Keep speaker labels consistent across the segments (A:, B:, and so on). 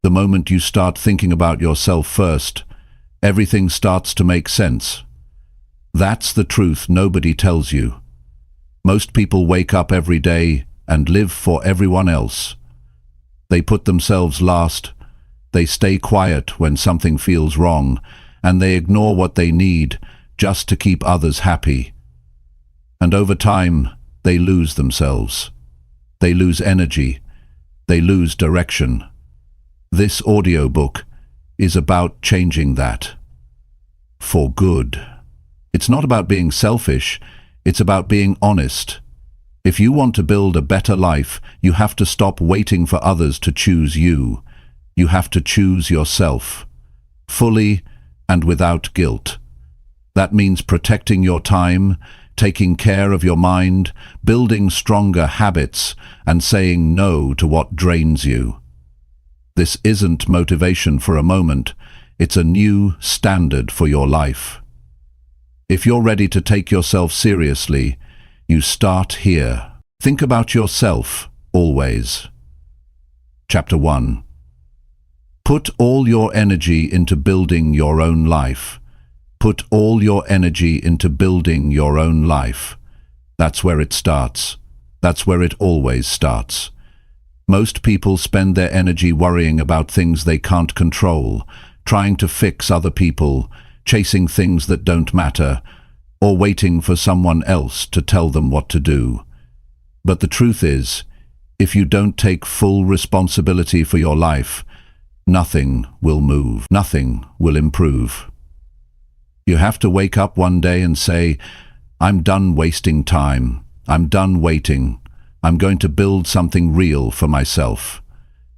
A: The moment you start thinking about yourself first, everything starts to make sense. That's the truth nobody tells you. Most people wake up every day and live for everyone else. They put themselves last, they stay quiet when something feels wrong, and they ignore what they need just to keep others happy. And over time, they lose themselves. They lose energy. They lose direction. This audiobook is about changing that. For good. It's not about being selfish, it's about being honest. If you want to build a better life, you have to stop waiting for others to choose you. You have to choose yourself, fully and without guilt. That means protecting your time, taking care of your mind, building stronger habits, and saying no to what drains you. This isn't motivation for a moment, it's a new standard for your life. If you're ready to take yourself seriously, you start here. Think about yourself, always. Chapter 1. Put all your energy into building your own life. Put all your energy into building your own life. That's where it starts. That's where it always starts. Most people spend their energy worrying about things they can't control, trying to fix other people, chasing things that don't matter, or waiting for someone else to tell them what to do. But the truth is, if you don't take full responsibility for your life, nothing will move, nothing will improve. You have to wake up one day and say, I'm done wasting time, I'm done waiting, I'm going to build something real for myself.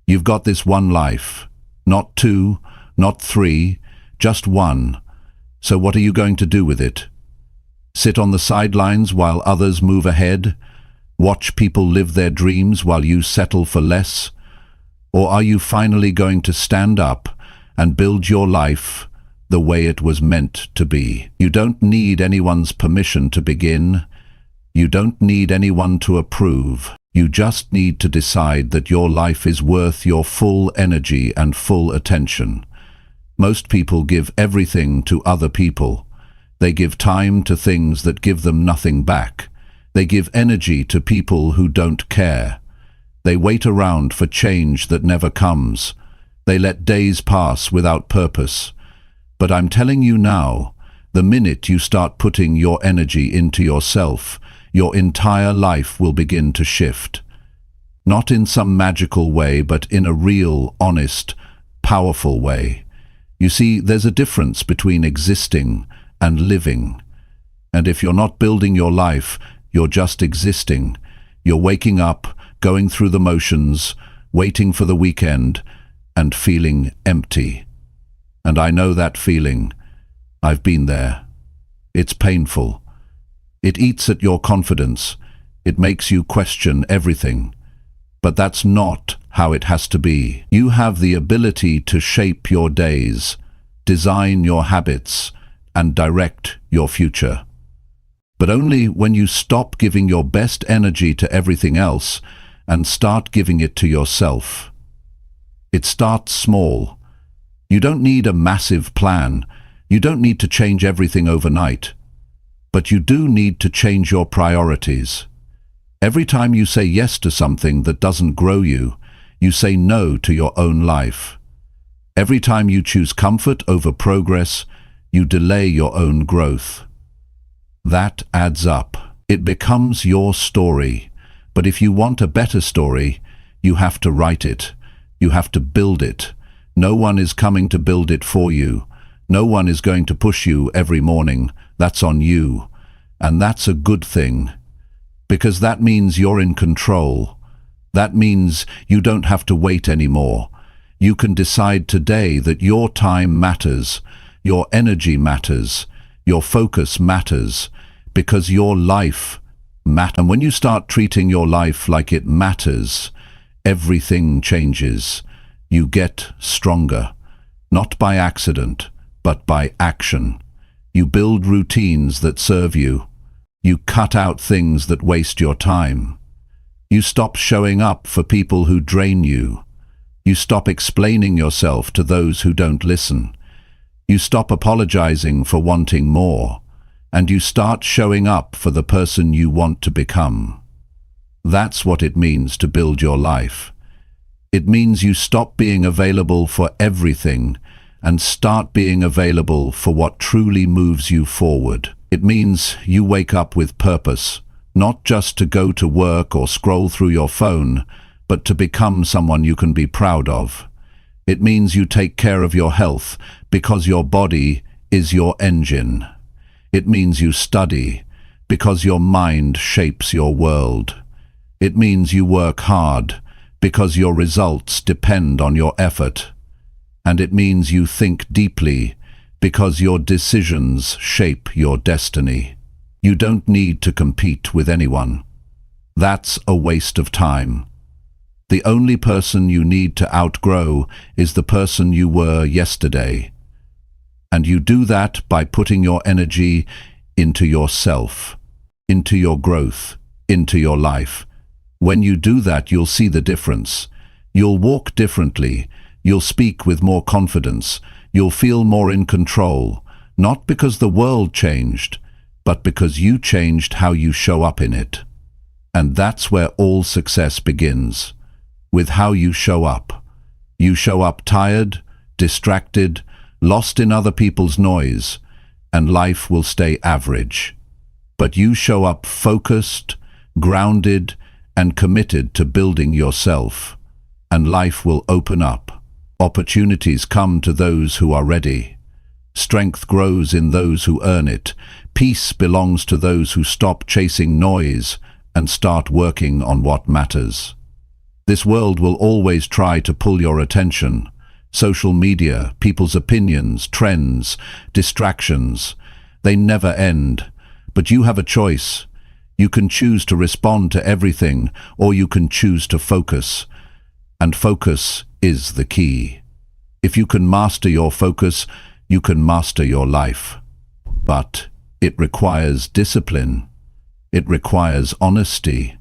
A: You've got this one life, not two, not three, just one. So what are you going to do with it? Sit on the sidelines while others move ahead? Watch people live their dreams while you settle for less? Or are you finally going to stand up and build your life the way it was meant to be? You don't need anyone's permission to begin. You don't need anyone to approve. You just need to decide that your life is worth your full energy and full attention. Most people give everything to other people. They give time to things that give them nothing back. They give energy to people who don't care. They wait around for change that never comes. They let days pass without purpose. But I'm telling you now, the minute you start putting your energy into yourself, your entire life will begin to shift. Not in some magical way, but in a real, honest, powerful way. You see, there's a difference between existing and living. And if you're not building your life, you're just existing. You're waking up, going through the motions, waiting for the weekend, and feeling empty. And I know that feeling. I've been there. It's painful. It eats at your confidence. It makes you question everything. But that's not how it has to be. You have the ability to shape your days, design your habits, and direct your future. But only when you stop giving your best energy to everything else and start giving it to yourself. It starts small. You don't need a massive plan. You don't need to change everything overnight. But you do need to change your priorities. Every time you say yes to something that doesn't grow you, you say no to your own life. Every time you choose comfort over progress, you delay your own growth. That adds up. It becomes your story. But if you want a better story, you have to write it. You have to build it. No one is coming to build it for you. No one is going to push you every morning. That's on you. And that's a good thing. Because that means you're in control. That means you don't have to wait anymore. You can decide today that your time matters, your energy matters, your focus matters, because your life matters. And when you start treating your life like it matters, everything changes. You get stronger, not by accident, but by action. You build routines that serve you. You cut out things that waste your time. You stop showing up for people who drain you. You stop explaining yourself to those who don't listen. You stop apologizing for wanting more, and you start showing up for the person you want to become. That's what it means to build your life. It means you stop being available for everything and start being available for what truly moves you forward. It means you wake up with purpose, not just to go to work or scroll through your phone, but to become someone you can be proud of. It means you take care of your health because your body is your engine. It means you study because your mind shapes your world. It means you work hard because your results depend on your effort. And it means you think deeply because your decisions shape your destiny. You don't need to compete with anyone. That's a waste of time. The only person you need to outgrow is the person you were yesterday. And you do that by putting your energy into yourself, into your growth, into your life. When you do that, you'll see the difference. You'll walk differently. You'll speak with more confidence. You'll feel more in control, not because the world changed, but because you changed how you show up in it. And that's where all success begins, with how you show up. You show up tired, distracted, lost in other people's noise, and life will stay average. But you show up focused, grounded, and committed to building yourself, and life will open up. Opportunities come to those who are ready. Strength grows in those who earn it. Peace belongs to those who stop chasing noise and start working on what matters. This world will always try to pull your attention. Social media, people's opinions, trends, distractions, they never end. But you have a choice. You can choose to respond to everything, or you can choose to focus. And focus is the key. If you can master your focus, you can master your life. But it requires discipline. It requires honesty.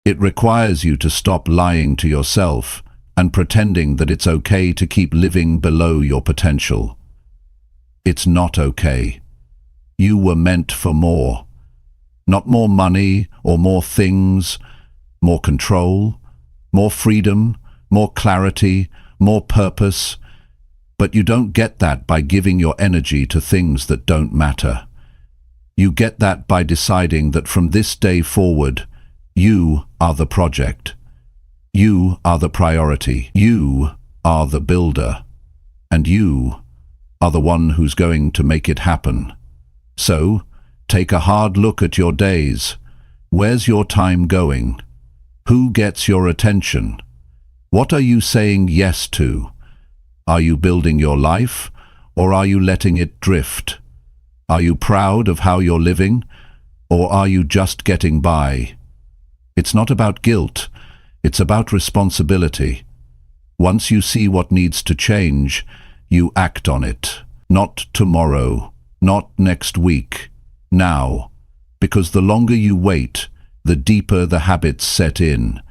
A: It requires you to stop lying to yourself and pretending that it's okay to keep living below your potential. It's not okay. You were meant for more. Not more money or more things, more control, more freedom, more clarity, more purpose. But you don't get that by giving your energy to things that don't matter. You get that by deciding that from this day forward, you are the project. You are the priority. You are the builder. And you are the one who's going to make it happen. So, take a hard look at your days. Where's your time going? Who gets your attention? What are you saying yes to? Are you building your life, or are you letting it drift? Are you proud of how you're living, or are you just getting by? It's not about guilt, it's about responsibility. Once you see what needs to change, you act on it. Not tomorrow, not next week, now. Because the longer you wait, the deeper the habits set in.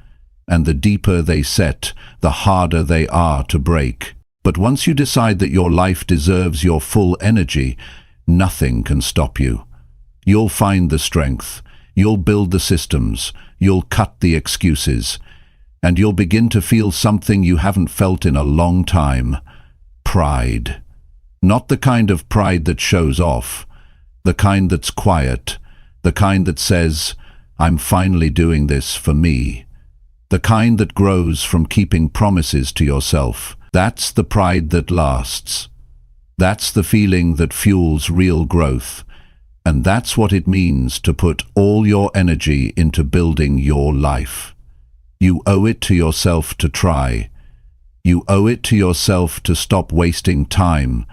A: And the deeper they set, the harder they are to break. But once you decide that your life deserves your full energy, nothing can stop you. You'll find the strength, you'll build the systems, you'll cut the excuses, and you'll begin to feel something you haven't felt in a long time. Pride. Not the kind of pride that shows off, the kind that's quiet, the kind that says, I'm finally doing this for me. The kind that grows from keeping promises to yourself. That's the pride that lasts. That's the feeling that fuels real growth. And that's what it means to put all your energy into building your life. You owe it to yourself to try. You owe it to yourself to stop wasting time.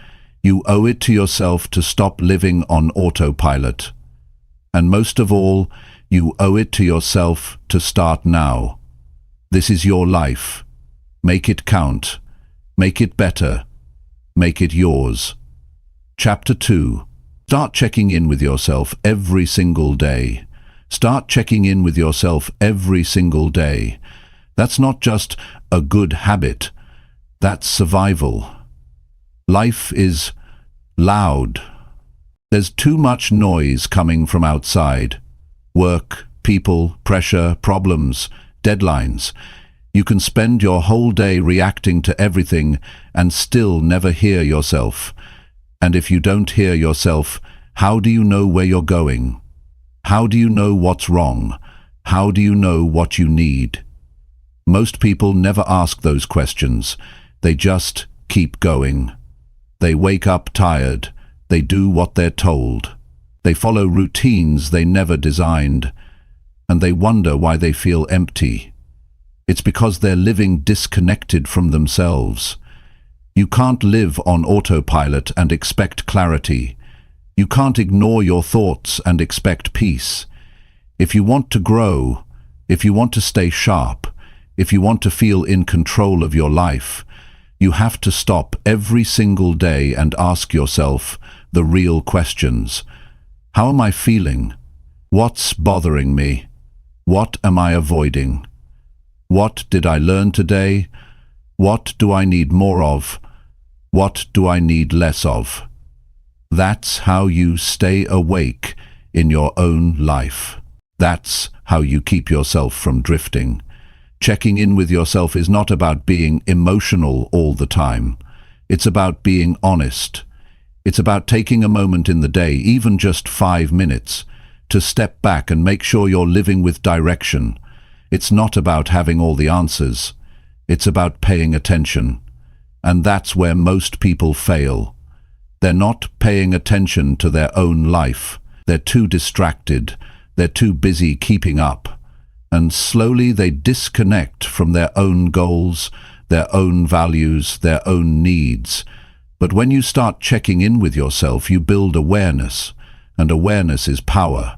A: You owe it to yourself to stop living on autopilot. And most of all, you owe it to yourself to start now. This is your life. Make it count. Make it better. Make it yours. Chapter 2. Start checking in with yourself every single day. Start checking in with yourself every single day. That's not just a good habit. That's survival. Life is loud. There's too much noise coming from outside. Work, people, pressure, problems, deadlines. You can spend your whole day reacting to everything and still never hear yourself. And if you don't hear yourself, how do you know where you're going? How do you know what's wrong? How do you know what you need? Most people never ask those questions. They just keep going. They wake up tired. They do what they're told. They follow routines they never designed. And they wonder why they feel empty. It's because they're living disconnected from themselves. You can't live on autopilot and expect clarity. You can't ignore your thoughts and expect peace. If you want to grow, if you want to stay sharp, if you want to feel in control of your life, you have to stop every single day and ask yourself the real questions. How am I feeling? What's bothering me? What am I avoiding? What did I learn today? What do I need more of? What do I need less of? That's how you stay awake in your own life. That's how you keep yourself from drifting. Checking in with yourself is not about being emotional all the time. It's about being honest. It's about taking a moment in the day, even just 5 minutes, to step back and make sure you're living with direction. It's not about having all the answers. It's about paying attention. And that's where most people fail. They're not paying attention to their own life. They're too distracted. They're too busy keeping up. And slowly they disconnect from their own goals, their own values, their own needs. But when you start checking in with yourself, you build awareness. And awareness is power.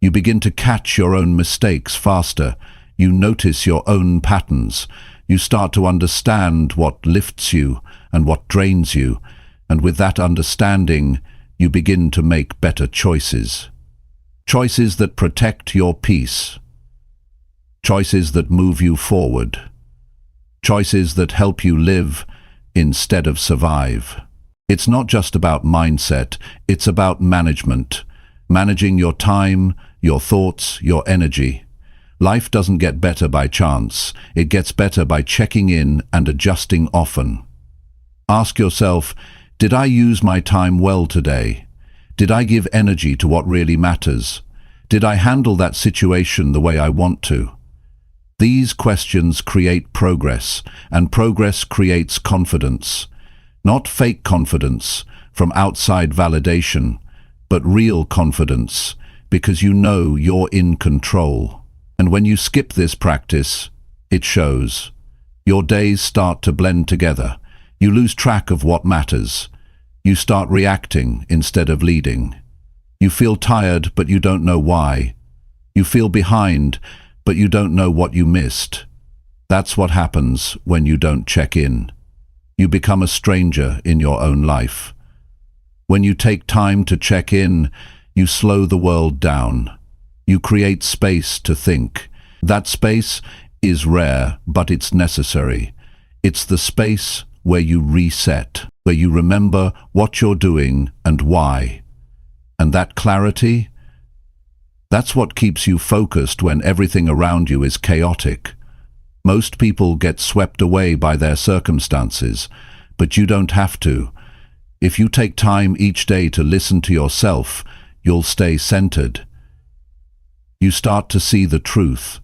A: You begin to catch your own mistakes faster. You notice your own patterns. You start to understand what lifts you and what drains you. And with that understanding, you begin to make better choices. Choices that protect your peace. Choices that move you forward. Choices that help you live instead of survive. It's not just about mindset, it's about management. Managing your time, your thoughts, your energy. Life doesn't get better by chance. It gets better by checking in and adjusting often. Ask yourself, did I use my time well today? Did I give energy to what really matters? Did I handle that situation the way I want to? These questions create progress, and progress creates confidence. Not fake confidence from outside validation, but real confidence, because you know you're in control. And when you skip this practice, it shows. Your days start to blend together. You lose track of what matters. You start reacting instead of leading. You feel tired, but you don't know why. You feel behind, but you don't know what you missed. That's what happens when you don't check in. You become a stranger in your own life. When you take time to check in, you slow the world down. You create space to think. That space is rare, but it's necessary. It's the space where you reset, where you remember what you're doing and why. And that clarity, that's what keeps you focused when everything around you is chaotic. Most people get swept away by their circumstances, but you don't have to. If you take time each day to listen to yourself, you'll stay centered. You start to see the truth.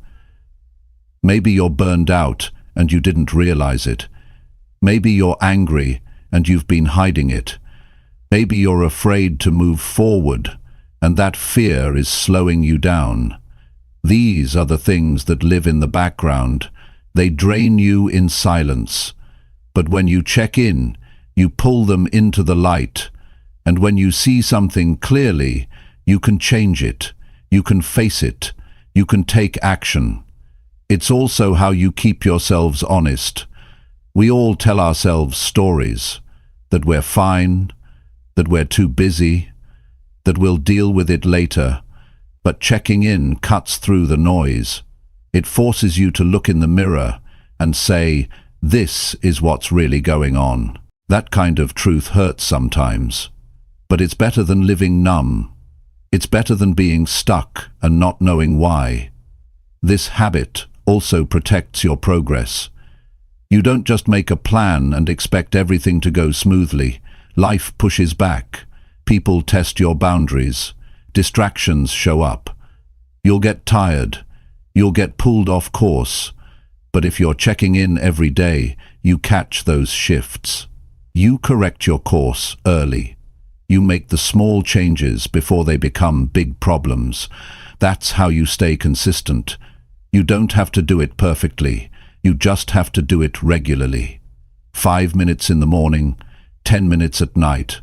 A: Maybe you're burned out and you didn't realize it. Maybe you're angry and you've been hiding it. Maybe you're afraid to move forward and that fear is slowing you down. These are the things that live in the background. They drain you in silence. But when you check in, you pull them into the light. And when you see something clearly, you can change it. You can face it. You can take action. It's also how you keep yourselves honest. We all tell ourselves stories, that we're fine, that we're too busy, that we'll deal with it later. But checking in cuts through the noise. It forces you to look in the mirror and say, This is what's really going on. That kind of truth hurts sometimes, but it's better than living numb. It's better than being stuck and not knowing why. This habit also protects your progress. You don't just make a plan and expect everything to go smoothly. Life pushes back. People test your boundaries. Distractions show up. You'll get tired. You'll get pulled off course. But if you're checking in every day, you catch those shifts. You correct your course early. You make the small changes before they become big problems. That's how you stay consistent. You don't have to do it perfectly. You just have to do it regularly. 5 minutes in the morning, 10 minutes at night.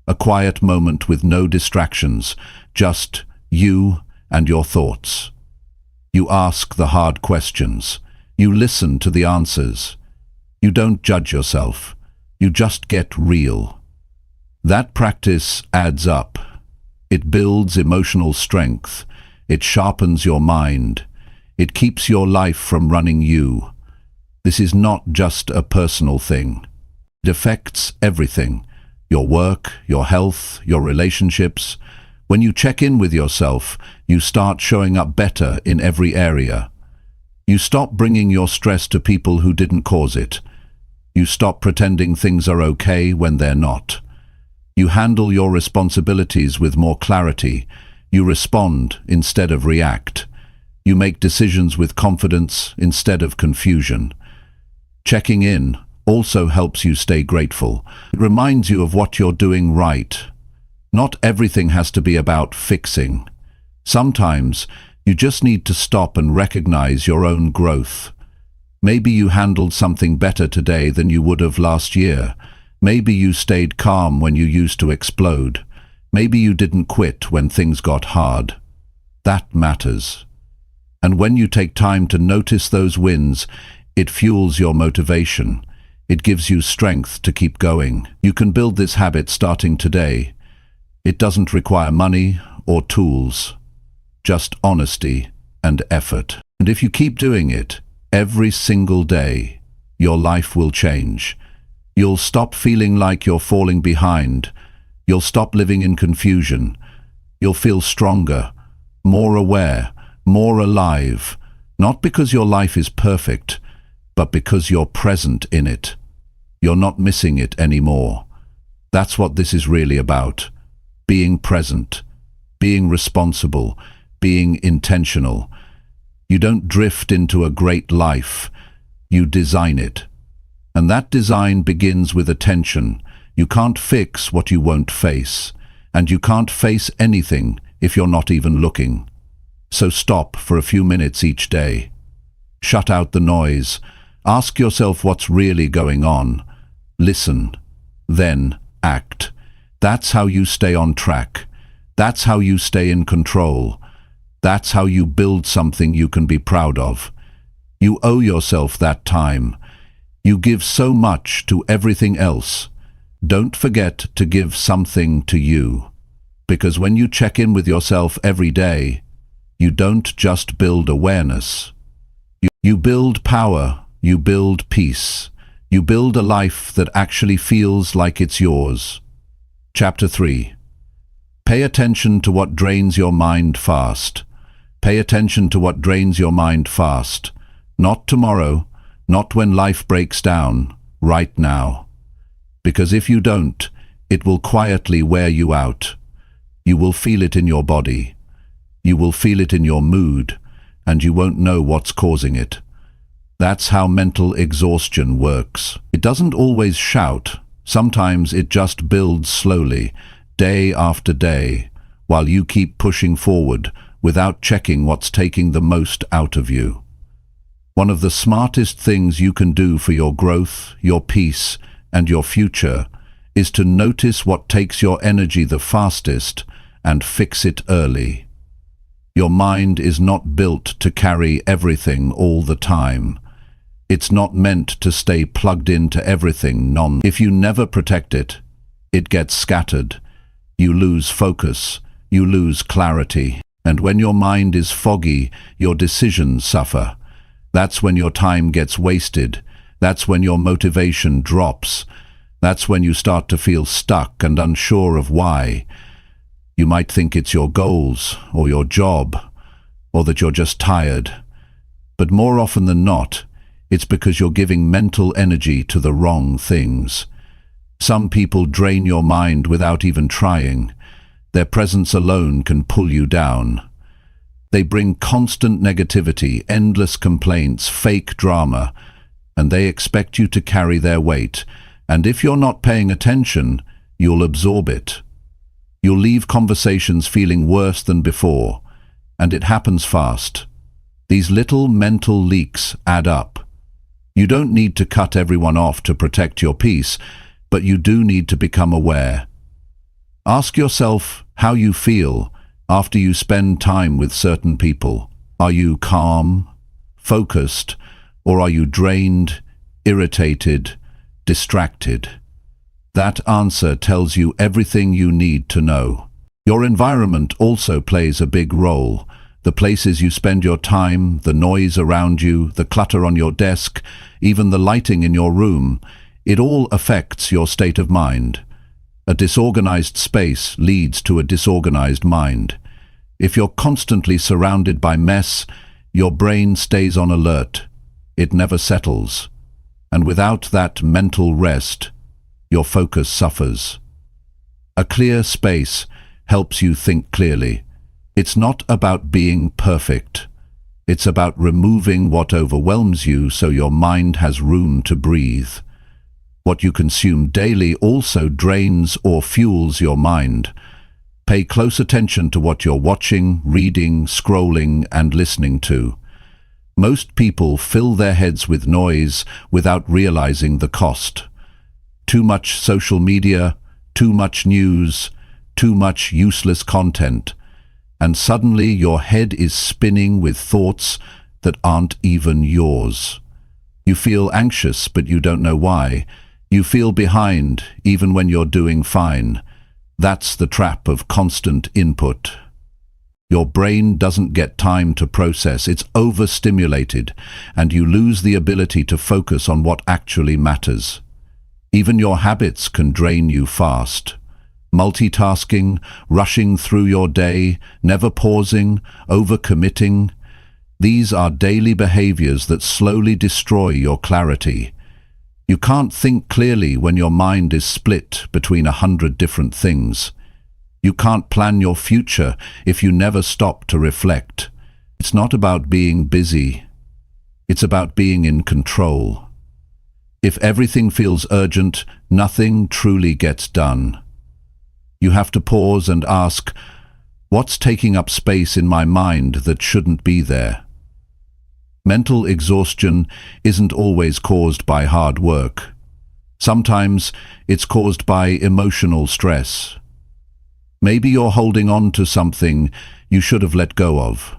A: A quiet moment with no distractions, just you and your thoughts. You ask the hard questions. You listen to the answers. You don't judge yourself. You just get real. That practice adds up. It builds emotional strength. It sharpens your mind. It keeps your life from running you. This is not just a personal thing. It affects everything. Your work, your health, your relationships. When you check in with yourself, you start showing up better in every area. You stop bringing your stress to people who didn't cause it. You stop pretending things are okay when they're not. You handle your responsibilities with more clarity. You respond instead of react. You make decisions with confidence instead of confusion. Checking in also helps you stay grateful. It reminds you of what you're doing right. Not everything has to be about fixing. Sometimes you just need to stop and recognize your own growth. Maybe you handled something better today than you would have last year. Maybe you stayed calm when you used to explode. Maybe you didn't quit when things got hard. That matters. And when you take time to notice those wins, it fuels your motivation. It gives you strength to keep going. You can build this habit starting today. It doesn't require money or tools, just honesty and effort. And if you keep doing it every single day, your life will change. You'll stop feeling like you're falling behind. You'll stop living in confusion. You'll feel stronger, more aware, more alive, not because your life is perfect, but because you're present in it. You're not missing it anymore. That's what this is really about. Being present, being responsible, being intentional. You don't drift into a great life. You design it. And that design begins with attention. You can't fix what you won't face. And you can't face anything if you're not even looking. So stop for a few minutes each day. Shut out the noise. Ask yourself what's really going on. Listen. Then act. That's how you stay on track. That's how you stay in control. That's how you build something you can be proud of. You owe yourself that time. You give so much to everything else. Don't forget to give something to you. Because when you check in with yourself every day, you don't just build awareness. You build power. You build peace. You build a life that actually feels like it's yours. Chapter 3. Pay attention to what drains your mind fast. Pay attention to what drains your mind fast. Not tomorrow, not when life breaks down, right now. Because if you don't, it will quietly wear you out. You will feel it in your body. You will feel it in your mood, and you won't know what's causing it. That's how mental exhaustion works. It doesn't always shout. Sometimes it just builds slowly, day after day, while you keep pushing forward without checking what's taking the most out of you. One of the smartest things you can do for your growth, your peace, and your future is to notice what takes your energy the fastest and fix it early. Your mind is not built to carry everything all the time. It's not meant to stay plugged into everything If you never protect it, it gets scattered. You lose focus. You lose clarity. And when your mind is foggy, your decisions suffer. That's when your time gets wasted, That's when your motivation drops. That's when you start to feel stuck and unsure of why. You might think it's your goals, or your job, or that you're just tired. But more often than not, it's because you're giving mental energy to the wrong things. Some people drain your mind without even trying. Their presence alone can pull you down. They bring constant negativity, endless complaints, fake drama, and they expect you to carry their weight. And if you're not paying attention, you'll absorb it. You'll leave conversations feeling worse than before, and it happens fast. These little mental leaks add up. You don't need to cut everyone off to protect your peace, but you do need to become aware. Ask yourself how you feel after you spend time with certain people. Are you calm, focused, or are you drained, irritated, distracted? That answer tells you everything you need to know. Your environment also plays a big role. The places you spend your time, the noise around you, the clutter on your desk, even the lighting in your room, it all affects your state of mind. A disorganized space leads to a disorganized mind. If you're constantly surrounded by mess, your brain stays on alert. It never settles. And without that mental rest, your focus suffers. A clear space helps you think clearly. It's not about being perfect. It's about removing what overwhelms you so your mind has room to breathe. What you consume daily also drains or fuels your mind. Pay close attention to what you're watching, reading, scrolling, and listening to. Most people fill their heads with noise without realizing the cost. Too much social media, too much news, too much useless content, and suddenly your head is spinning with thoughts that aren't even yours. You feel anxious, but you don't know why. You feel behind, even when you're doing fine. That's the trap of constant input. Your brain doesn't get time to process, it's overstimulated, and you lose the ability to focus on what actually matters. Even your habits can drain you fast. Multitasking, rushing through your day, never pausing, overcommitting. These are daily behaviors that slowly destroy your clarity. You can't think clearly when your mind is split between 100 different things. You can't plan your future if you never stop to reflect. It's not about being busy. It's about being in control. If everything feels urgent, nothing truly gets done. You have to pause and ask, what's taking up space in my mind that shouldn't be there? Mental exhaustion isn't always caused by hard work. Sometimes it's caused by emotional stress. Maybe you're holding on to something you should have let go of.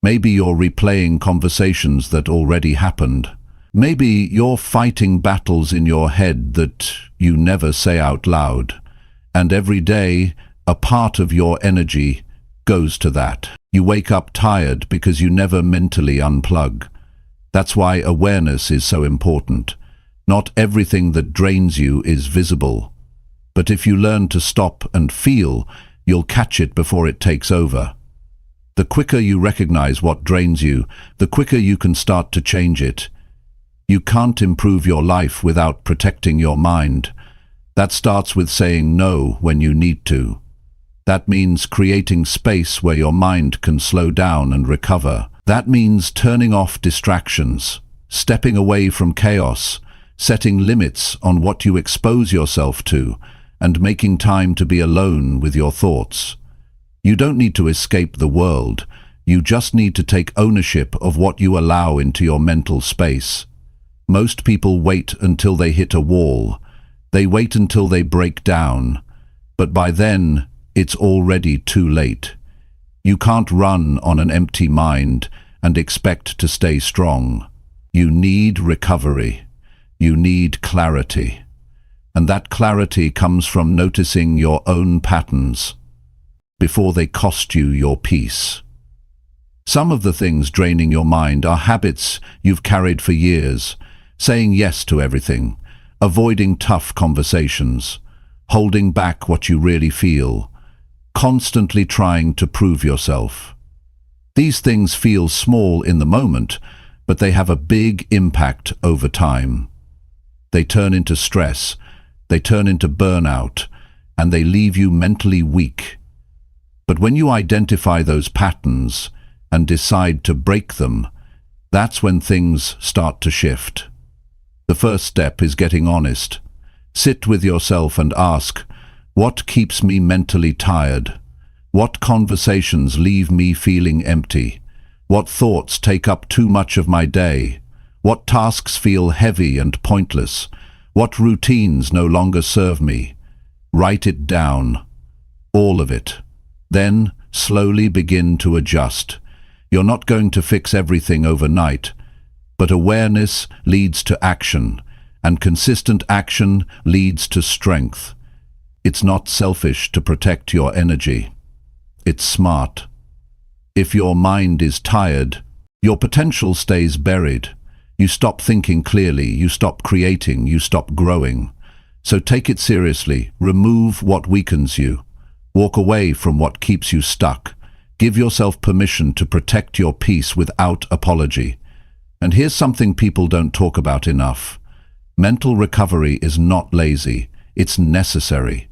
A: Maybe you're replaying conversations that already happened. Maybe you're fighting battles in your head that you never say out loud. And every day, a part of your energy goes to that. You wake up tired because you never mentally unplug. That's why awareness is so important. Not everything that drains you is visible. But if you learn to stop and feel, you'll catch it before it takes over. The quicker you recognize what drains you, the quicker you can start to change it. You can't improve your life without protecting your mind. That starts with saying no when you need to. That means creating space where your mind can slow down and recover. That means turning off distractions, stepping away from chaos, setting limits on what you expose yourself to, and making time to be alone with your thoughts. You don't need to escape the world. You just need to take ownership of what you allow into your mental space. Most people wait until they hit a wall. They wait until they break down. But by then, it's already too late. You can't run on an empty mind and expect to stay strong. You need recovery. You need clarity. And that clarity comes from noticing your own patterns before they cost you your peace. Some of the things draining your mind are habits you've carried for years. saying yes to everything, avoiding tough conversations, holding back what you really feel, constantly trying to prove yourself. These things feel small in the moment, but they have a big impact over time. They turn into stress, they turn into burnout, and they leave you mentally weak. But when you identify those patterns and decide to break them, that's when things start to shift. The first step is getting honest. Sit with yourself and ask, what keeps me mentally tired? What conversations leave me feeling empty? What thoughts take up too much of my day? What tasks feel heavy and pointless? What routines no longer serve me? Write it down, all of it. Then slowly begin to adjust. You're not going to fix everything overnight, but awareness leads to action, and consistent action leads to strength. It's not selfish to protect your energy. It's smart. If your mind is tired, your potential stays buried. You stop thinking clearly, you stop creating, you stop growing. So take it seriously. Remove what weakens you. Walk away from what keeps you stuck. Give yourself permission to protect your peace without apology. And here's something people don't talk about enough. Mental recovery is not lazy. It's necessary.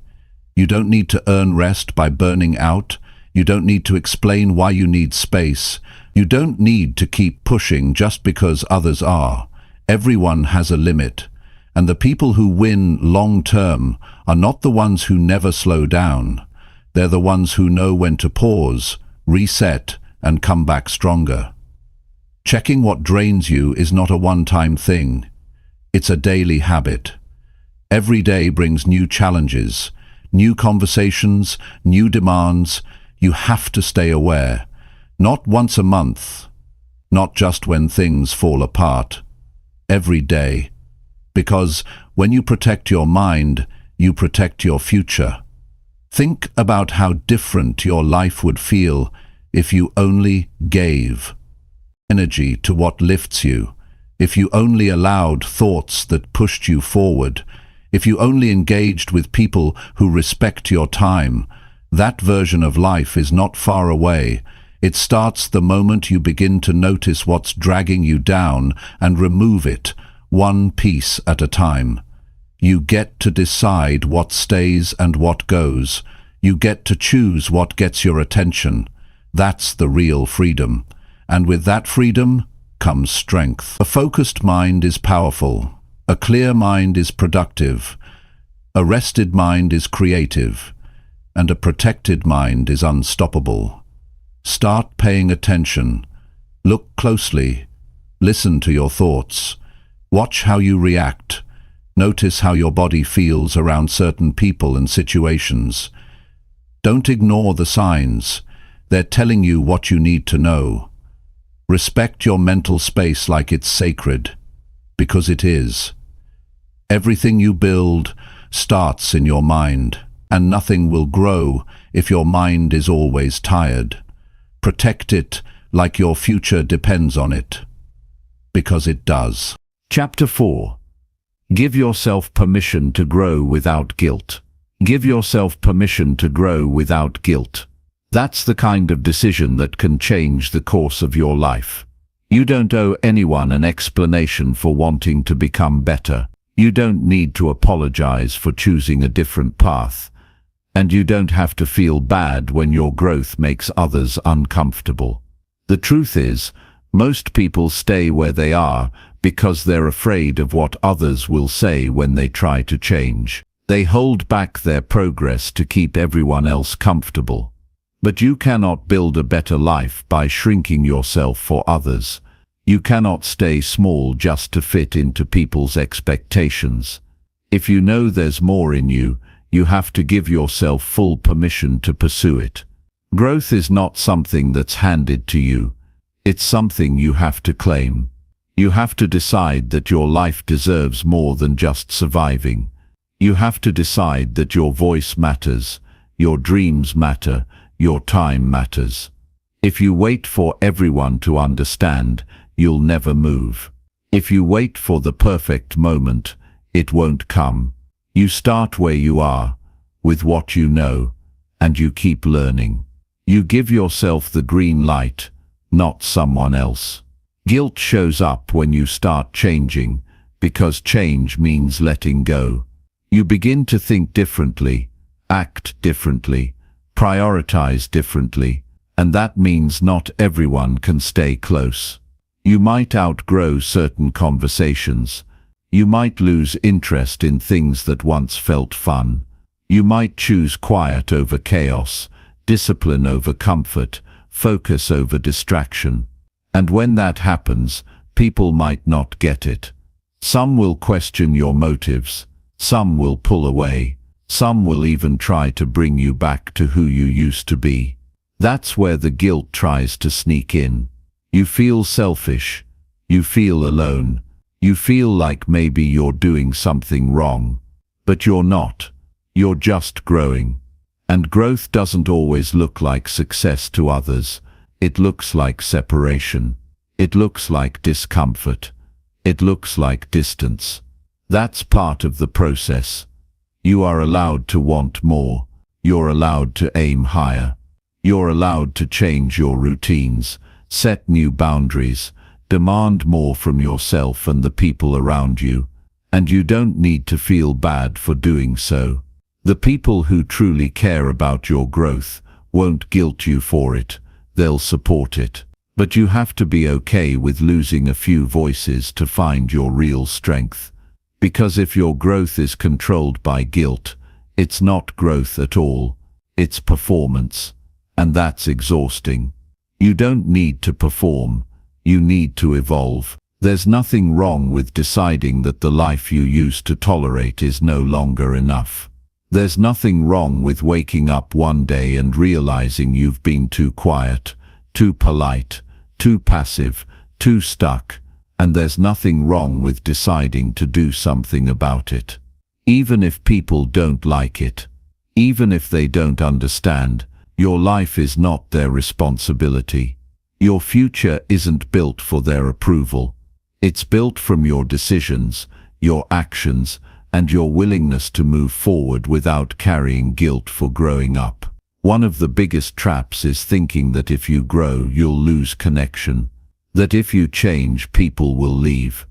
A: You don't need to earn rest by burning out. You don't need to explain why you need space. You don't need to keep pushing just because others are. Everyone has a limit. And the people who win long-term are not the ones who never slow down. They're the ones who know when to pause, reset, and come back stronger. Checking what drains you is not a one-time thing. It's a daily habit. Every day brings new challenges, new conversations, new demands. You have to stay aware. Not once a month, not just when things fall apart. Every day. Because when you protect your mind, you protect your future. Think about how different your life would feel if you only gave energy to what lifts you, if you only allowed thoughts that pushed you forward, if you only engaged with people who respect your time. That version of life is not far away. It starts the moment you begin to notice what's dragging you down and remove it, one piece at a time. You get to decide what stays and what goes. You get to choose what gets your attention. That's the real freedom. And with that freedom comes strength. A focused mind is powerful. A clear mind is productive. A rested mind is creative. And a protected mind is unstoppable. Start paying attention. Look closely. Listen to your thoughts. Watch how you react. Notice how your body feels around certain people and situations. Don't ignore the signs. They're telling you what you need to know. Respect your mental space like it's sacred, because it is. Everything you build starts in your mind, and nothing will grow if your mind is always tired. Protect it like your future depends on it, because it does.
B: Chapter 4. Give yourself permission to grow without guilt. Give yourself permission to grow without guilt. That's the kind of decision that can change the course of your life. You don't owe anyone an explanation for wanting to become better. You don't need to apologize for choosing a different path. And you don't have to feel bad when your growth makes others uncomfortable. The truth is, most people stay where they are because they're afraid of what others will say when they try to change. They hold back their progress to keep everyone else comfortable. But you cannot build a better life by shrinking yourself for others. You cannot stay small just to fit into people's expectations. If you know there's more in you, you have to give yourself full permission to pursue it. Growth is not something that's handed to you. It's something you have to claim. You have to decide that your life deserves more than just surviving. You have to decide that your voice matters, your dreams matter, your time matters. If you wait for everyone to understand, you'll never move. If you wait for the perfect moment, it won't come. You start where you are, with what you know, and you keep learning. You give yourself the green light, not someone else. Guilt shows up when you start changing, because change means letting go. You begin to think differently, act differently, prioritize differently, and that means not everyone can stay close. You might outgrow certain conversations. You might lose interest in things that once felt fun. You might choose quiet over chaos, discipline over comfort, focus over distraction. And when that happens, people might not get it. Some will question your motives. Some will pull away. Some will even try to bring you back to who you used to be. That's where the guilt tries to sneak in. You feel selfish. You feel alone. You feel like maybe you're doing something wrong. But you're not. You're just growing. And growth doesn't always look like success to others. It looks like separation. It looks like discomfort. It looks like distance. That's part of the process. You are allowed to want more. You're allowed to aim higher. You're allowed to change your routines, set new boundaries, demand more from yourself and the people around you. And you don't need to feel bad for doing so. The people who truly care about your growth won't guilt you for it. They'll support it. But you have to be okay with losing a few voices to find your real strength. Because if your growth is controlled by guilt, it's not growth at all. It's performance. And that's exhausting. You don't need to perform. You need to evolve. There's nothing wrong with deciding that the life you used to tolerate is no longer enough. There's nothing wrong with waking up one day and realizing you've been too quiet, too polite, too passive, too stuck, and there's nothing wrong with deciding to do something about it. Even if people don't like it, even if they don't understand, your life is not their responsibility. Your future isn't built for their approval. It's built from your decisions, your actions, and your willingness to move forward without carrying guilt for growing up. One of the biggest traps is thinking that if you grow, you'll lose connection. That if you change, people will leave.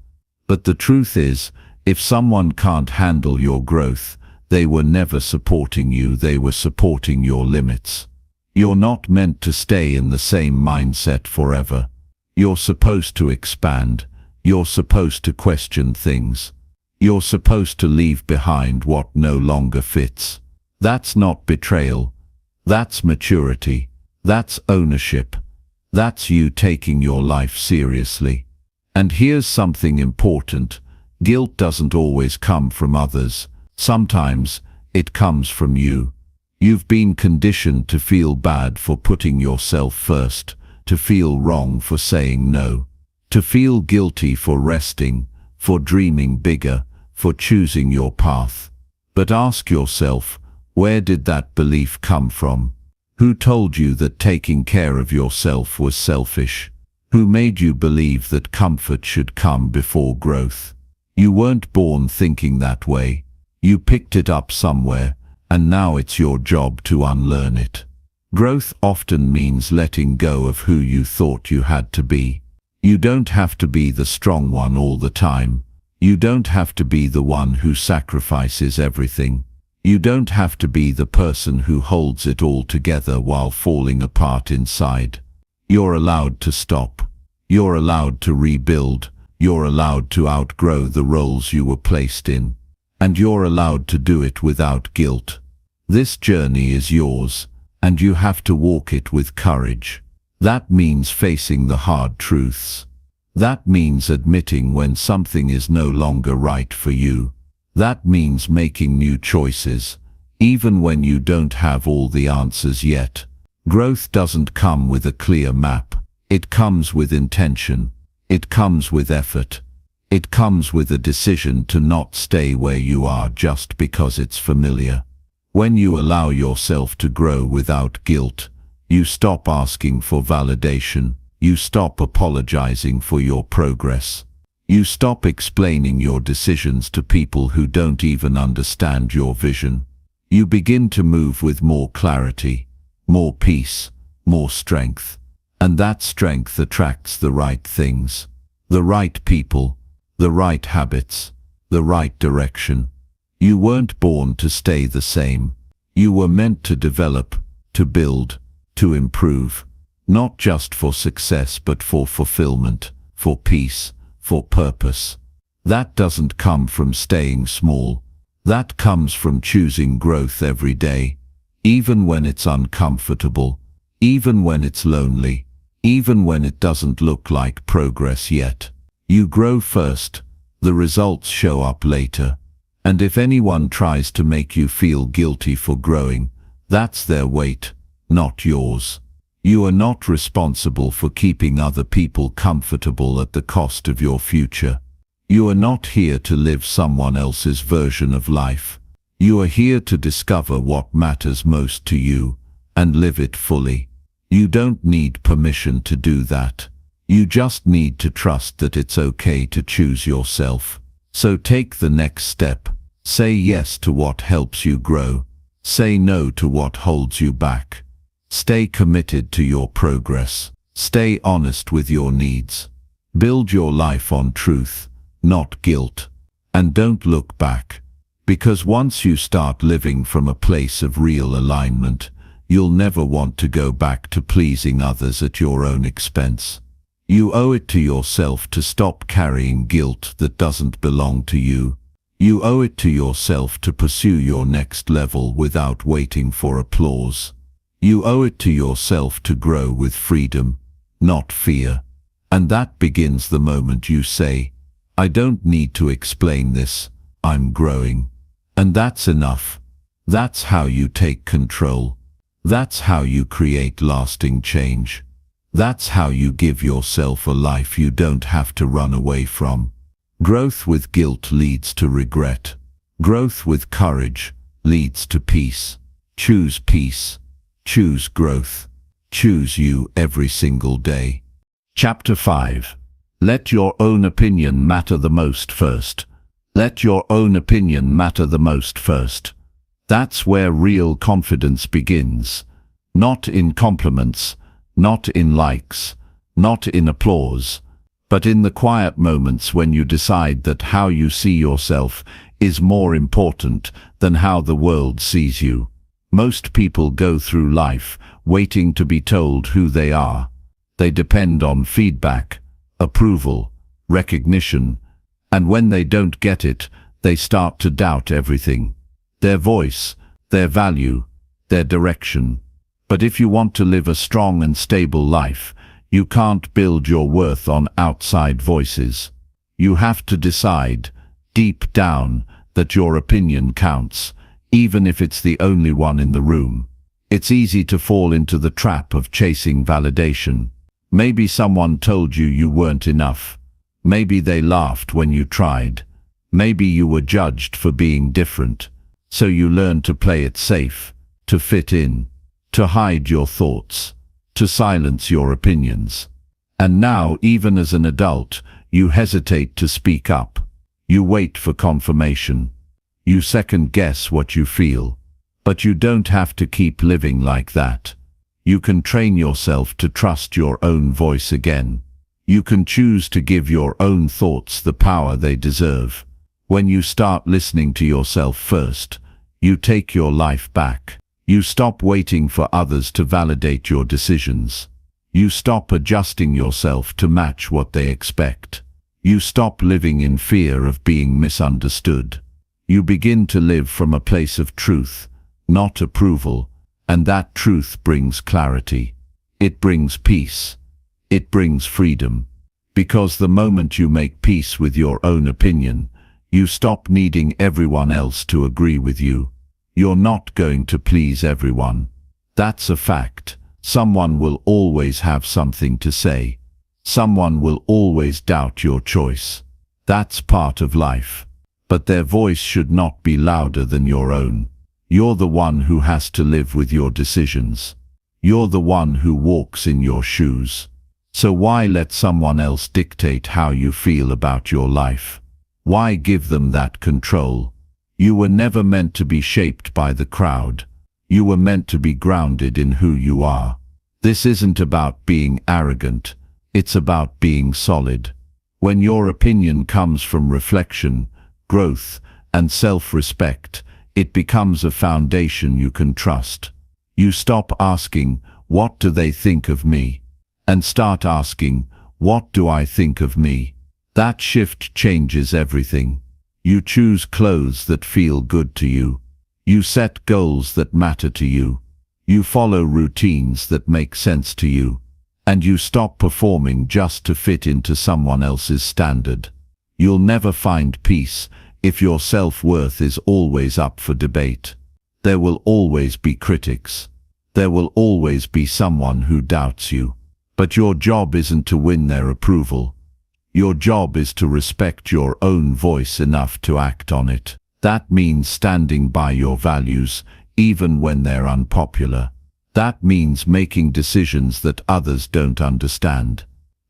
B: But the truth is, if someone can't handle your growth, they were never supporting you, they were supporting your limits. You're not meant to stay in the same mindset forever. You're supposed to expand. You're supposed to question things. You're supposed to leave behind what no longer fits. That's not betrayal. That's maturity. That's ownership. That's you taking your life seriously. And here's something important. Guilt doesn't always come from others. Sometimes it comes from you. You've been conditioned to feel bad for putting yourself first, to feel wrong for saying no, to feel guilty for resting, for dreaming bigger, for choosing your path. But ask yourself, where did that belief come from? Who told you that taking care of yourself was selfish? Who made you believe that comfort should come before growth? You weren't born thinking that way. You picked it up somewhere, and now it's your job to unlearn it. Growth often means letting go of who you thought you had to be. You don't have to be the strong one all the time. You don't have to be the one who sacrifices everything. You don't have to be the person who holds it all together while falling apart inside. You're allowed to stop. You're allowed to rebuild. You're allowed to outgrow the roles you were placed in. And you're allowed to do it without guilt. This journey is yours, and you have to walk it with courage. That means facing the hard truths. That means admitting when something is no longer right for you. That means making new choices, even when you don't have all the answers yet. Growth doesn't come with a clear map. It comes with intention. It comes with effort. It comes with a decision to not stay where you are just because it's familiar. When you allow yourself to grow without guilt, you stop asking for validation. You stop apologizing for your progress. You stop explaining your decisions to people who don't even understand your vision. You begin to move with more clarity, more peace, more strength. And that strength attracts the right things, the right people, the right habits, the right direction. You weren't born to stay the same. You were meant to develop, to build, to improve, not just for success but for fulfillment, for peace, for purpose. That doesn't come from staying small. That comes from choosing growth every day, even when it's uncomfortable, even when it's lonely, even when it doesn't look like progress yet. You grow first, the results show up later. And if anyone tries to make you feel guilty for growing, that's their weight, not yours. You are not responsible for keeping other people comfortable at the cost of your future. You are not here to live someone else's version of life. You are here to discover what matters most to you and live it fully. You don't need permission to do that. You just need to trust that it's okay to choose yourself. So take the next step. Say yes to what helps you grow. Say no to what holds you back. Stay committed to your progress. Stay honest with your needs. Build your life on truth, not guilt. And don't look back. Because once you start living from a place of real alignment, you'll never want to go back to pleasing others at your own expense. You owe it to yourself to stop carrying guilt that doesn't belong to you. You owe it to yourself to pursue your next level without waiting for applause. You owe it to yourself to grow with freedom, not fear. And that begins the moment you say, I don't need to explain this, I'm growing. And that's enough. That's how you take control. That's how you create lasting change. That's how you give yourself a life you don't have to run away from. Growth with guilt leads to regret. Growth with courage leads to peace. Choose peace. Choose growth. Choose you every single day. Chapter 5. Let your own opinion matter the most first. Let your own opinion matter the most first. That's where real confidence begins. Not in compliments, not in likes, not in applause, but in the quiet moments when you decide that how you see yourself is more important than how the world sees you. Most people go through life waiting to be told who they are. They depend on feedback, approval, recognition, and when they don't get it, they start to doubt everything. Their voice, their value, their direction. But if you want to live a strong and stable life, you can't build your worth on outside voices. You have to decide, deep down, that your opinion counts, even if it's the only one in the room. It's easy to fall into the trap of chasing validation. Maybe someone told you you weren't enough. Maybe they laughed when you tried. Maybe you were judged for being different. So you learn to play it safe, to fit in, to hide your thoughts, to silence your opinions. And now, even as an adult, you hesitate to speak up. You wait for confirmation. You second-guess what you feel. But you don't have to keep living like that. You can train yourself to trust your own voice again. You can choose to give your own thoughts the power they deserve. When you start listening to yourself first, you take your life back. You stop waiting for others to validate your decisions. You stop adjusting yourself to match what they expect. You stop living in fear of being misunderstood. You begin to live from a place of truth, not approval, and that truth brings clarity. It brings peace. It brings freedom. Because the moment you make peace with your own opinion, you stop needing everyone else to agree with you. You're not going to please everyone. That's a fact. Someone will always have something to say. Someone will always doubt your choice. That's part of life. But their voice should not be louder than your own. You're the one who has to live with your decisions. You're the one who walks in your shoes. So why let someone else dictate how you feel about your life? Why give them that control? You were never meant to be shaped by the crowd. You were meant to be grounded in who you are. This isn't about being arrogant. It's about being solid. When your opinion comes from reflection, growth, and self-respect, it becomes a foundation you can trust. You stop asking, "What do they think of me?" and start asking, "What do I think of me?" That shift changes everything. You choose clothes that feel good to you. You set goals that matter to you. You follow routines that make sense to you. And you stop performing just to fit into someone else's standard. You'll never find peace if your self-worth is always up for debate. There will always be critics. There will always be someone who doubts you. But your job isn't to win their approval. Your job is to respect your own voice enough to act on it. That means standing by your values, even when they're unpopular. That means making decisions that others don't understand.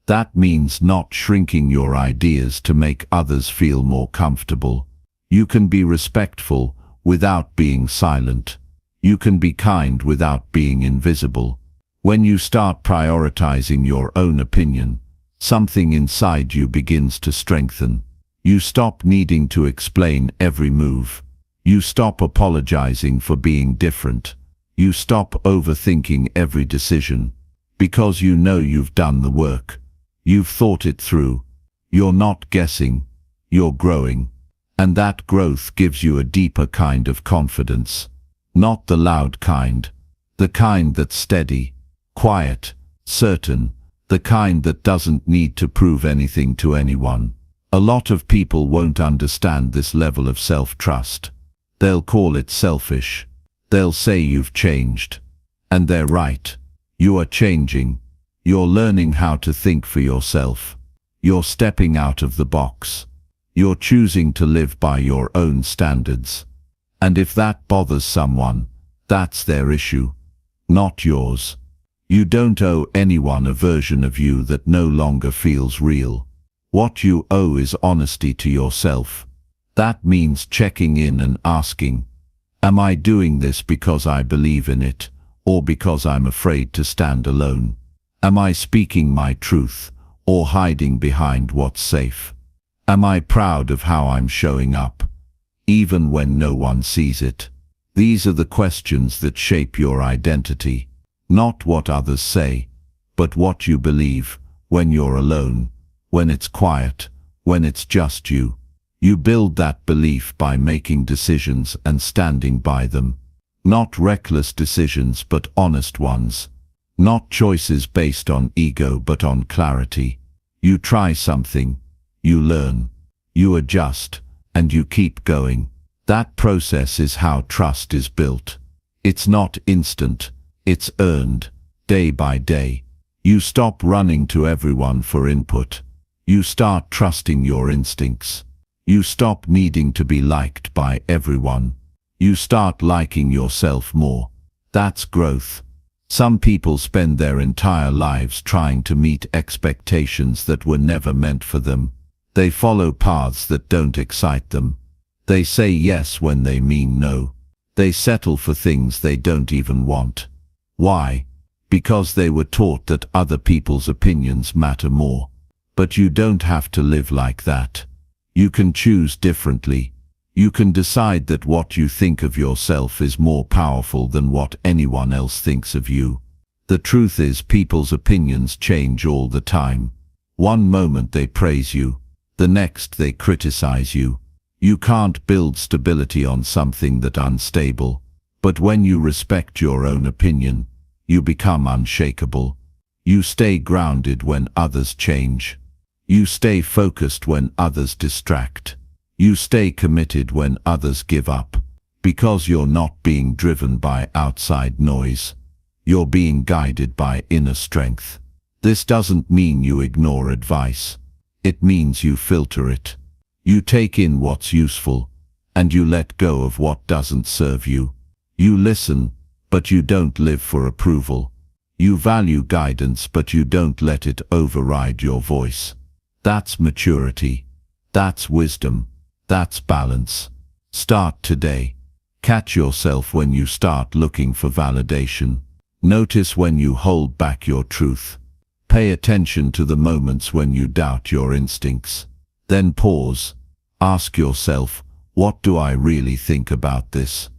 B: That means not shrinking your ideas to make others feel more comfortable. You can be respectful without being silent. You can be kind without being invisible. When you start prioritizing your own opinion, something inside you begins to strengthen. You stop needing to explain every move. You stop apologizing for being different. You stop overthinking every decision. Because you know you've done the work. You've thought it through. You're not guessing. You're growing. And that growth gives you a deeper kind of confidence. Not the loud kind. The kind that's steady, quiet, certain. The kind that doesn't need to prove anything to anyone. A lot of people won't understand this level of self-trust. They'll call it selfish. They'll say you've changed. And they're right. You are changing. You're learning how to think for yourself. You're stepping out of the box. You're choosing to live by your own standards. And if that bothers someone, that's their issue, not yours. You don't owe anyone a version of you that no longer feels real. What you owe is honesty to yourself. That means checking in and asking, am I doing this because I believe in it, or because I'm afraid to stand alone? Am I speaking my truth, or hiding behind what's safe? Am I proud of how I'm showing up, even when no one sees it? These are the questions that shape your identity, not what others say, but what you believe when you're alone, when it's quiet, when it's just you. You build that belief by making decisions and standing by them. Not reckless decisions but honest ones. Not choices based on ego but on clarity. You try something, you learn, you adjust, and you keep going. That process is how trust is built. It's not instant, it's earned, day by day. You stop running to everyone for input. You start trusting your instincts. You stop needing to be liked by everyone. You start liking yourself more. That's growth. Some people spend their entire lives trying to meet expectations that were never meant for them. They follow paths that don't excite them. They say yes when they mean no. They settle for things they don't even want. Why? Because they were taught that other people's opinions matter more. But you don't have to live like that. You can choose differently. You can decide that what you think of yourself is more powerful than what anyone else thinks of you. The truth is, people's opinions change all the time. One moment they praise you, the next they criticize you. You can't build stability on something that's unstable. But when you respect your own opinion, you become unshakable. You stay grounded when others change. You stay focused when others distract. You stay committed when others give up. Because you're not being driven by outside noise. You're being guided by inner strength. This doesn't mean you ignore advice. It means you filter it. You take in what's useful, and you let go of what doesn't serve you. You listen, but you don't live for approval. You value guidance, but you don't let it override your voice. That's maturity. That's wisdom. That's balance. Start today. Catch yourself when you start looking for validation. Notice when you hold back your truth. Pay attention to the moments when you doubt your instincts. Then pause. Ask yourself, what do I really think about this?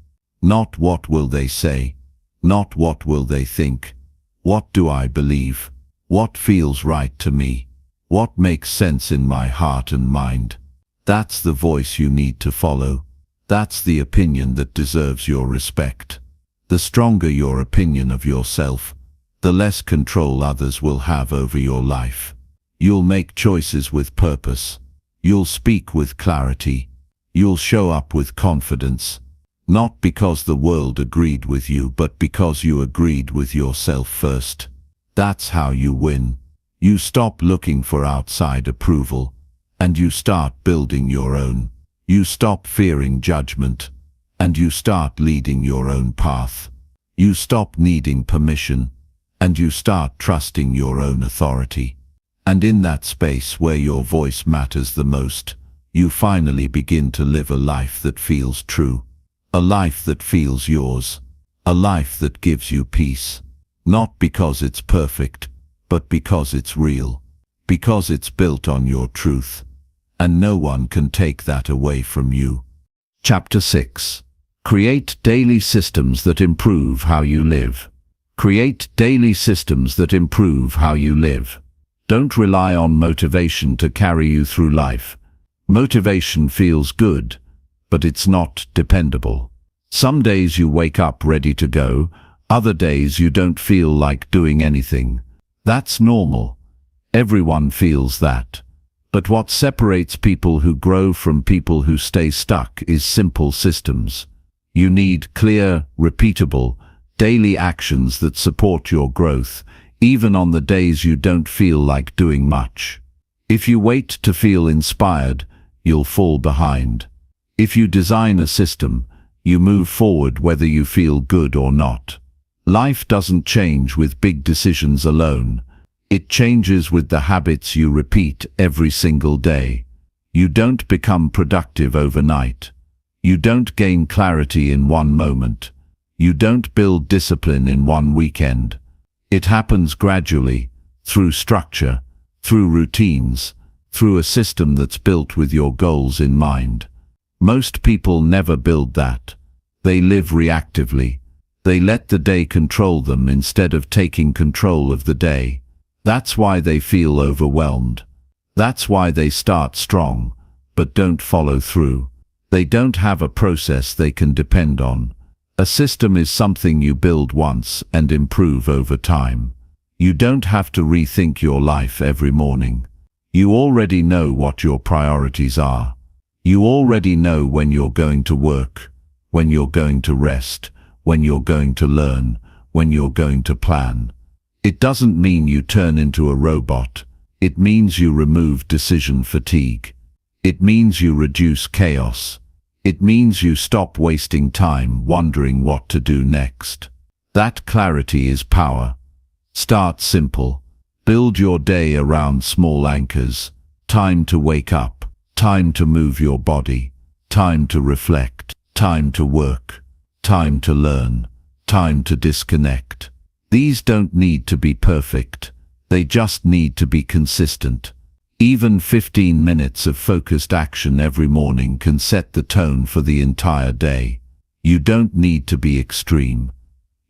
B: Not what will they say. Not what will they think. What do I believe? What feels right to me? What makes sense in my heart and mind? That's the voice you need to follow. That's the opinion that deserves your respect. The stronger your opinion of yourself, the less control others will have over your life. You'll make choices with purpose. You'll speak with clarity. You'll show up with confidence. Not because the world agreed with you, but because you agreed with yourself first. That's how you win. You stop looking for outside approval, and you start building your own. You stop fearing judgment, and you start leading your own path. You stop needing permission, and you start trusting your own authority. And in that space where your voice matters the most, you finally begin to live a life that feels true. A life that feels yours. A life that gives you peace. Not because it's perfect, but because it's real. Because it's built on your truth. And no one can take that away from you. Chapter 6. Create daily systems that improve how you live. Create daily systems that improve how you live. Don't rely on motivation to carry you through life. Motivation feels good, but it's not dependable. Some days you wake up ready to go, other days you don't feel like doing anything. That's normal. Everyone feels that. But what separates people who grow from people who stay stuck is simple systems. You need clear, repeatable, daily actions that support your growth, even on the days you don't feel like doing much. If you wait to feel inspired, you'll fall behind. If you design a system, you move forward whether you feel good or not. Life doesn't change with big decisions alone. It changes with the habits you repeat every single day. You don't become productive overnight. You don't gain clarity in one moment. You don't build discipline in one weekend. It happens gradually, through structure, through routines, through a system that's built with your goals in mind. Most people never build that. They live reactively. They let the day control them instead of taking control of the day. That's why they feel overwhelmed. That's why they start strong, but don't follow through. They don't have a process they can depend on. A system is something you build once and improve over time. You don't have to rethink your life every morning. You already know what your priorities are. You already know when you're going to work, when you're going to rest, when you're going to learn, when you're going to plan. It doesn't mean you turn into a robot. It means you remove decision fatigue. It means you reduce chaos. It means you stop wasting time wondering what to do next. That clarity is power. Start simple. Build your day around small anchors. Time to wake up. Time to move your body. Time to reflect. Time to work. Time to learn. Time to disconnect. These don't need to be perfect. They just need to be consistent. Even 15 minutes of focused action every morning can set the tone for the entire day. You don't need to be extreme.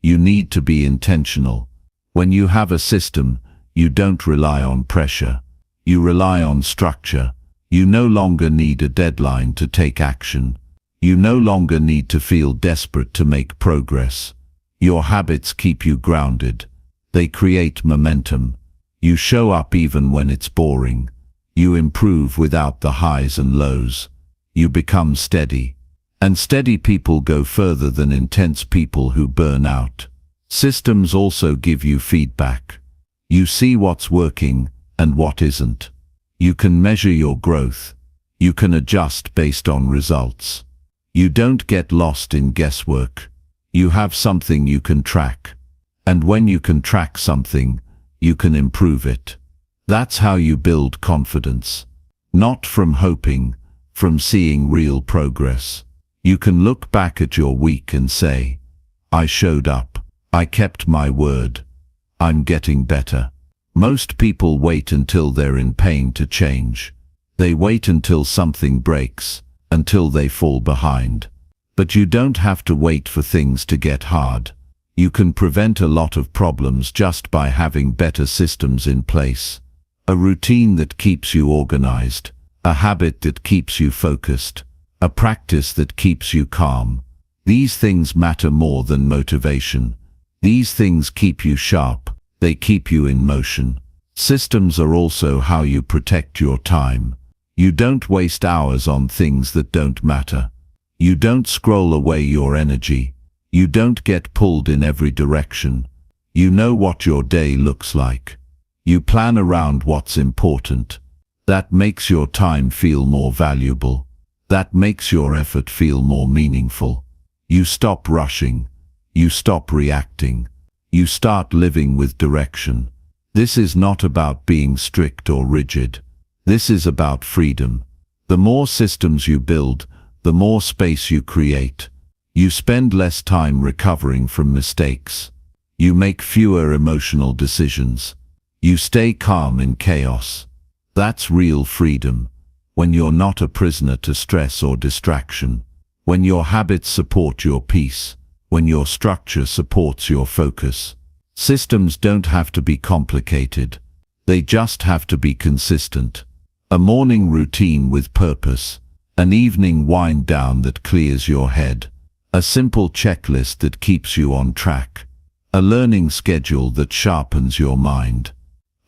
B: You need to be intentional. When you have a system, you don't rely on pressure. You rely on structure. You no longer need a deadline to take action. You no longer need to feel desperate to make progress. Your habits keep you grounded. They create momentum. You show up even when it's boring. You improve without the highs and lows. You become steady. And steady people go further than intense people who burn out. Systems also give you feedback. You see what's working and what isn't. You can measure your growth. You can adjust based on results. You don't get lost in guesswork. You have something you can track. And when you can track something, you can improve it. That's how you build confidence. Not from hoping, from seeing real progress. You can look back at your week and say, I showed up, I kept my word, I'm getting better. Most people wait until they're in pain to change. They wait until something breaks, until they fall behind. But you don't have to wait for things to get hard. You can prevent a lot of problems just by having better systems in place. A routine that keeps you organized, a habit that keeps you focused, a practice that keeps you calm. These things matter more than motivation. These things keep you sharp, they keep you in motion. Systems are also how you protect your time. You don't waste hours on things that don't matter. You don't scroll away your energy. You don't get pulled in every direction. You know what your day looks like. You plan around what's important. That makes your time feel more valuable. That makes your effort feel more meaningful. You stop rushing. You stop reacting. You start living with direction. This is not about being strict or rigid. This is about freedom. The more systems you build, the more space you create. You spend less time recovering from mistakes. You make fewer emotional decisions. You stay calm in chaos. That's real freedom. When you're not a prisoner to stress or distraction. When your habits support your peace. When your structure supports your focus. Systems don't have to be complicated. They just have to be consistent. A morning routine with purpose. An evening wind down that clears your head. A simple checklist that keeps you on track. A learning schedule that sharpens your mind.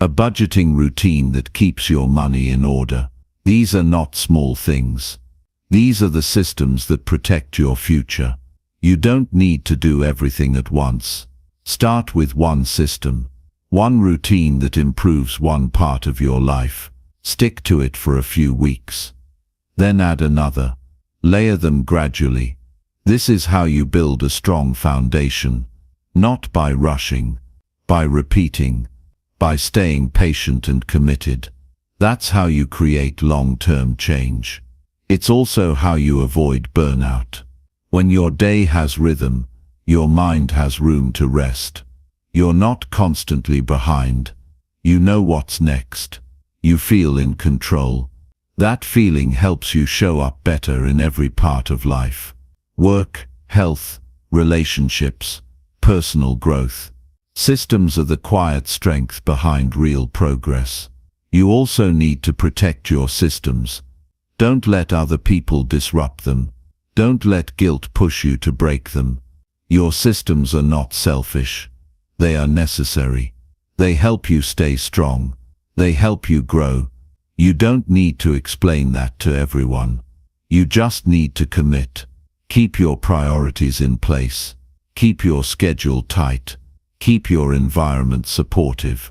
B: A budgeting routine that keeps your money in order. These are not small things. These are the systems that protect your future. You don't need to do everything at once. Start with one system. One routine that improves one part of your life. Stick to it for a few weeks. Then add another. Layer them gradually. This is how you build a strong foundation. Not by rushing. By repeating. By staying patient and committed. That's how you create long-term change. It's also how you avoid burnout. When your day has rhythm, your mind has room to rest. You're not constantly behind. You know what's next. You feel in control. That feeling helps you show up better in every part of life. Work, health, relationships, personal growth. Systems are the quiet strength behind real progress. You also need to protect your systems. Don't let other people disrupt them. Don't let guilt push you to break them. Your systems are not selfish. They are necessary. They help you stay strong. They help you grow. You don't need to explain that to everyone. You just need to commit. Keep your priorities in place. Keep your schedule tight. Keep your environment supportive.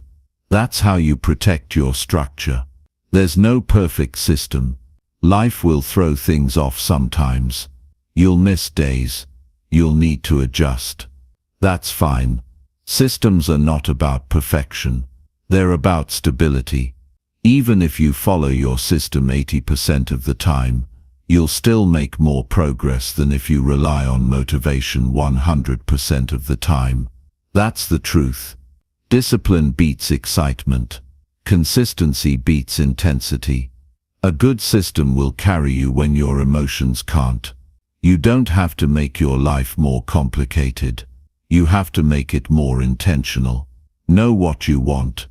B: That's how you protect your structure. There's no perfect system. Life will throw things off sometimes. You'll miss days. You'll need to adjust. That's fine. Systems are not about perfection. They're about stability. Even if you follow your system 80% of the time, you'll still make more progress than if you rely on motivation 100% of the time. That's the truth. Discipline beats excitement. Consistency beats intensity. A good system will carry you when your emotions can't. You don't have to make your life more complicated. You have to make it more intentional. Know what you want.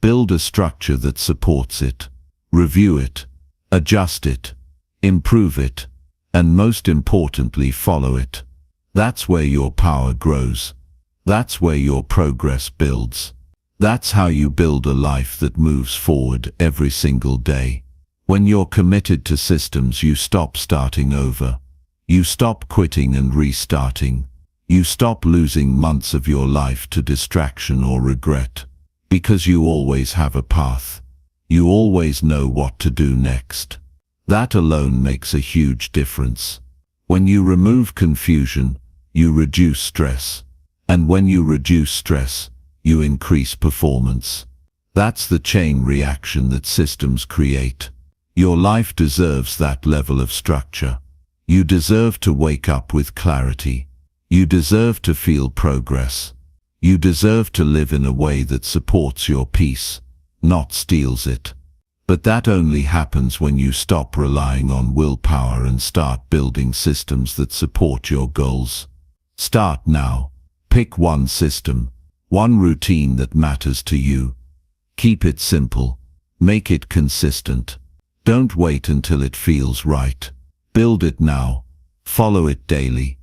B: Build a structure that supports it. Review it. Adjust it. Improve it. And most importantly, follow it. That's where your power grows. That's where your progress builds. That's how you build a life that moves forward every single day. When you're committed to systems, you stop starting over. You stop quitting and restarting. You stop losing months of your life to distraction or regret. Because you always have a path. You always know what to do next. That alone makes a huge difference. When you remove confusion, you reduce stress. And when you reduce stress, you increase performance. That's the chain reaction that systems create. Your life deserves that level of structure. You deserve to wake up with clarity. You deserve to feel progress. You deserve to live in a way that supports your peace, not steals it. But that only happens when you stop relying on willpower and start building systems that support your goals. Start now. Pick one system, one routine that matters to you. Keep it simple. Make it consistent. Don't wait until it feels right. Build it now. Follow it daily.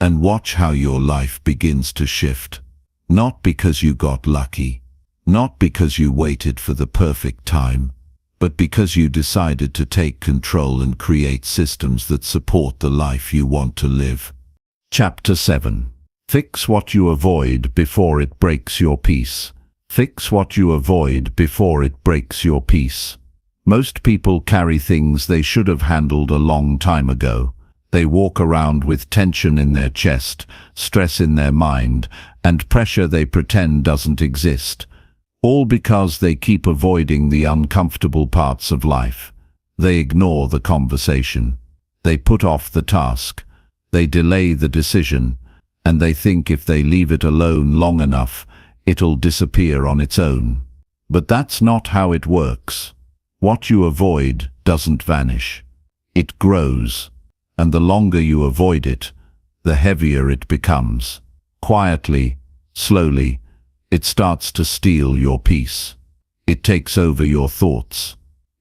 B: And watch how your life begins to shift. Not because you got lucky. Not because you waited for the perfect time. But because you decided to take control and create systems that support the life you want to live. Chapter 7. Fix what you avoid before it breaks your peace. Fix what you avoid before it breaks your peace. Most people carry things they should have handled a long time ago. They walk around with tension in their chest, stress in their mind, and pressure they pretend doesn't exist. All because they keep avoiding the uncomfortable parts of life. They ignore the conversation. They put off the task. They delay the decision. And they think if they leave it alone long enough, it'll disappear on its own. But that's not how it works. What you avoid doesn't vanish. It grows. And the longer you avoid it, the heavier it becomes. Quietly, slowly, it starts to steal your peace. It takes over your thoughts.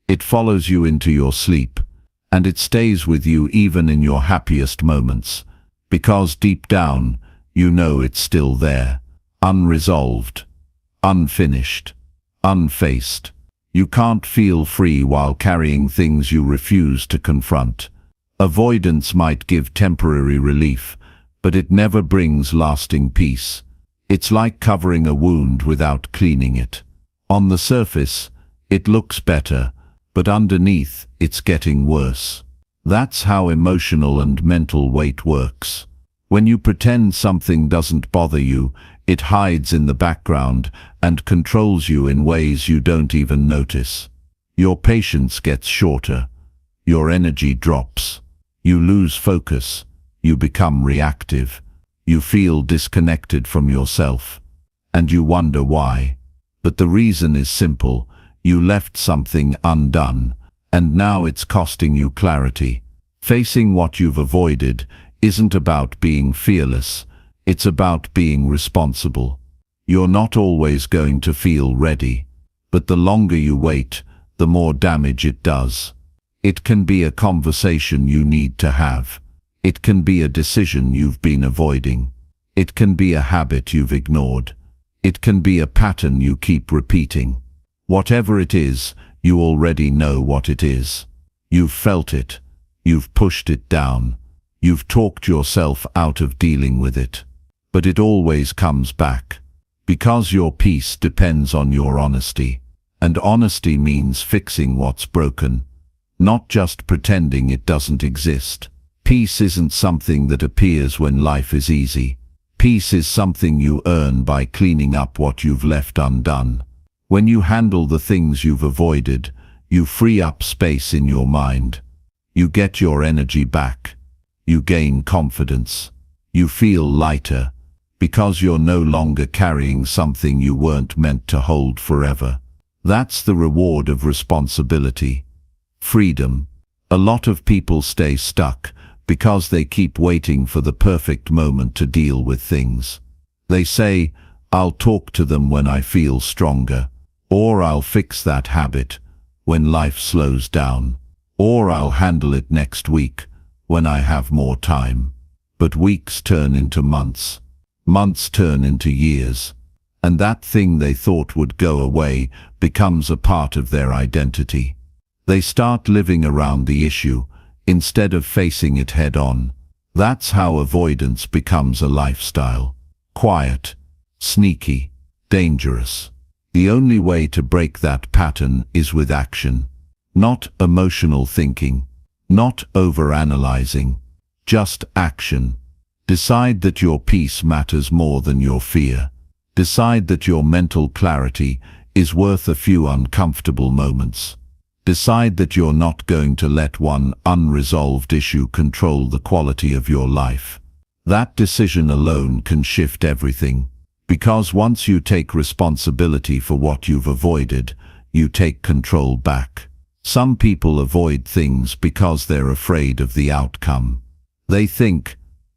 B: It follows you into your sleep, and it stays with you even in your happiest moments. Because deep down, you know it's still there, unresolved, unfinished, unfaced. You can't feel free while carrying things you refuse to confront. Avoidance might give temporary relief, but it never brings lasting peace. It's like covering a wound without cleaning it. On the surface, it looks better, but underneath, it's getting worse. That's how emotional and mental weight works. When you pretend something doesn't bother you, it hides in the background and controls you in ways you don't even notice. Your patience gets shorter. Your energy drops. You lose focus. You become reactive. You feel disconnected from yourself. And you wonder why. But the reason is simple. You left something undone, and now it's costing you clarity. Facing what you've avoided isn't about being fearless. It's about being responsible. You're not always going to feel ready, but the longer you wait, the more damage it does. It can be a conversation you need to have. It can be a decision you've been avoiding. It can be a habit you've ignored. It can be a pattern you keep repeating. Whatever it is, you already know what it is. You've felt it. You've pushed it down. You've talked yourself out of dealing with it. But it always comes back. Because your peace depends on your honesty. And honesty means fixing what's broken. Not just pretending it doesn't exist. Peace isn't something that appears when life is easy. Peace is something you earn by cleaning up what you've left undone. When you handle the things you've avoided, you free up space in your mind. You get your energy back. You gain confidence. You feel lighter, because you're no longer carrying something you weren't meant to hold forever. That's the reward of responsibility. Freedom. A lot of people stay stuck because they keep waiting for the perfect moment to deal with things. They say, I'll talk to them when I feel stronger, or I'll fix that habit when life slows down, or I'll handle it next week when I have more time. But weeks turn into months. Months turn into years. And that thing they thought would go away becomes a part of their identity. They start living around the issue instead of facing it head on. That's how avoidance becomes a lifestyle. Quiet, sneaky, dangerous. The only way to break that pattern is with action. Not emotional thinking. Not overanalyzing. Just action. Decide that your peace matters more than your fear. Decide that your mental clarity is worth a few uncomfortable moments. Decide that you're not going to let one unresolved issue control the quality of your life. That decision alone can shift everything, because once you take responsibility for what you've avoided, you take control back. Some people avoid things because they're afraid of the outcome. They think,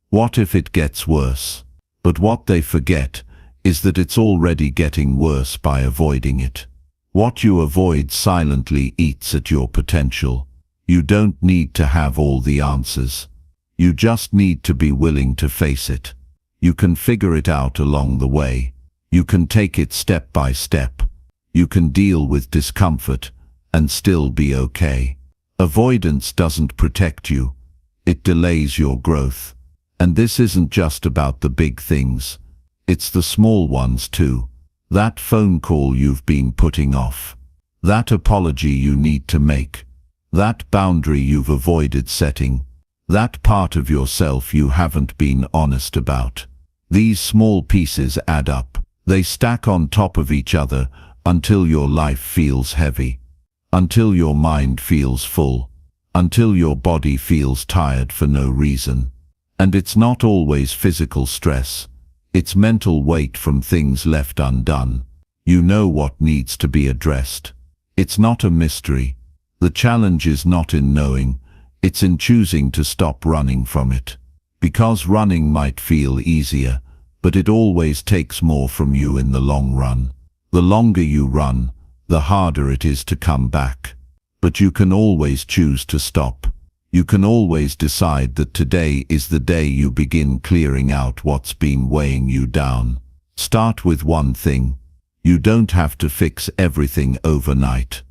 B: what if it gets worse? But what they forget is that it's already getting worse by avoiding it. What you avoid silently eats at your potential. You don't need to have all the answers. You just need to be willing to face it. You can figure it out along the way. You can take it step by step. You can deal with discomfort and still be okay. Avoidance doesn't protect you. It delays your growth. And this isn't just about the big things. It's the small ones too. That phone call you've been putting off. That apology you need to make. That boundary you've avoided setting. That part of yourself you haven't been honest about. These small pieces add up. They stack on top of each other until your life feels heavy. Until your mind feels full. Until your body feels tired for no reason. And it's not always physical stress. It's mental weight from things left undone. You know what needs to be addressed. It's not a mystery. The challenge is not in knowing, it's in choosing to stop running from it. Because running might feel easier, but it always takes more from you in the long run. The longer you run, the harder it is to come back. But you can always choose to stop. You can always decide that today is the day you begin clearing out what's been weighing you down. Start with one thing. You don't have to fix everything overnight.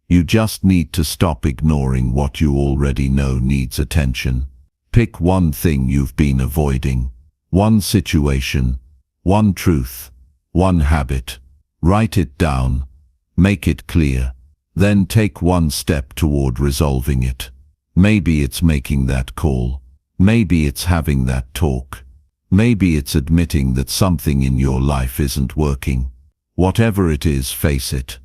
B: You just need to stop ignoring what you already know needs attention. Pick one thing you've been avoiding. One situation. One truth. One habit. Write it down. Make it clear. Then take one step toward resolving it. Maybe it's making that call. Maybe it's having that talk. Maybe it's admitting that something in your life isn't working. Whatever it is, face it.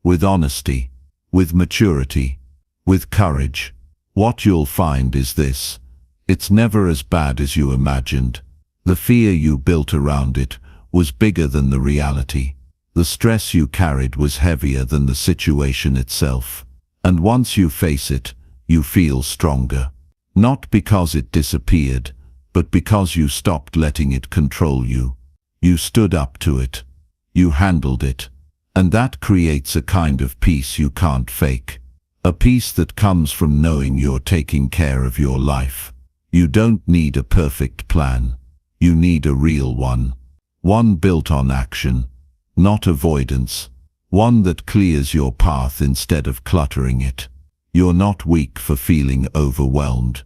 B: With honesty, with maturity, with courage. What you'll find is this. It's never as bad as you imagined. The fear you built around it was bigger than the reality. The stress you carried was heavier than the situation itself. And once you face it, you feel stronger. Not because it disappeared, but because you stopped letting it control you. You stood up to it. You handled it. And that creates a kind of peace you can't fake. A peace that comes from knowing you're taking care of your life. You don't need a perfect plan. You need a real one. One built on action, not avoidance. One that clears your path instead of cluttering it. You're not weak for feeling overwhelmed.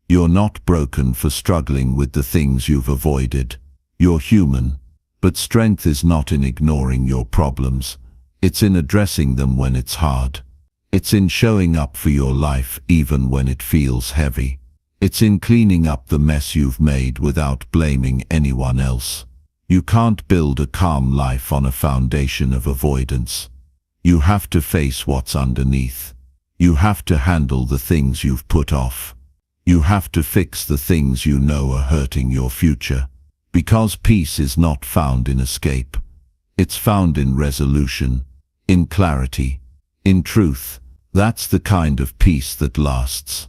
B: You're not broken for struggling with the things you've avoided. You're human. But strength is not in ignoring your problems. It's in addressing them when it's hard. It's in showing up for your life even when it feels heavy. It's in cleaning up the mess you've made without blaming anyone else. You can't build a calm life on a foundation of avoidance. You have to face what's underneath. You have to handle the things you've put off. You have to fix the things you know are hurting your future. Because peace is not found in escape. It's found in resolution, in clarity, in truth. That's the kind of peace that lasts.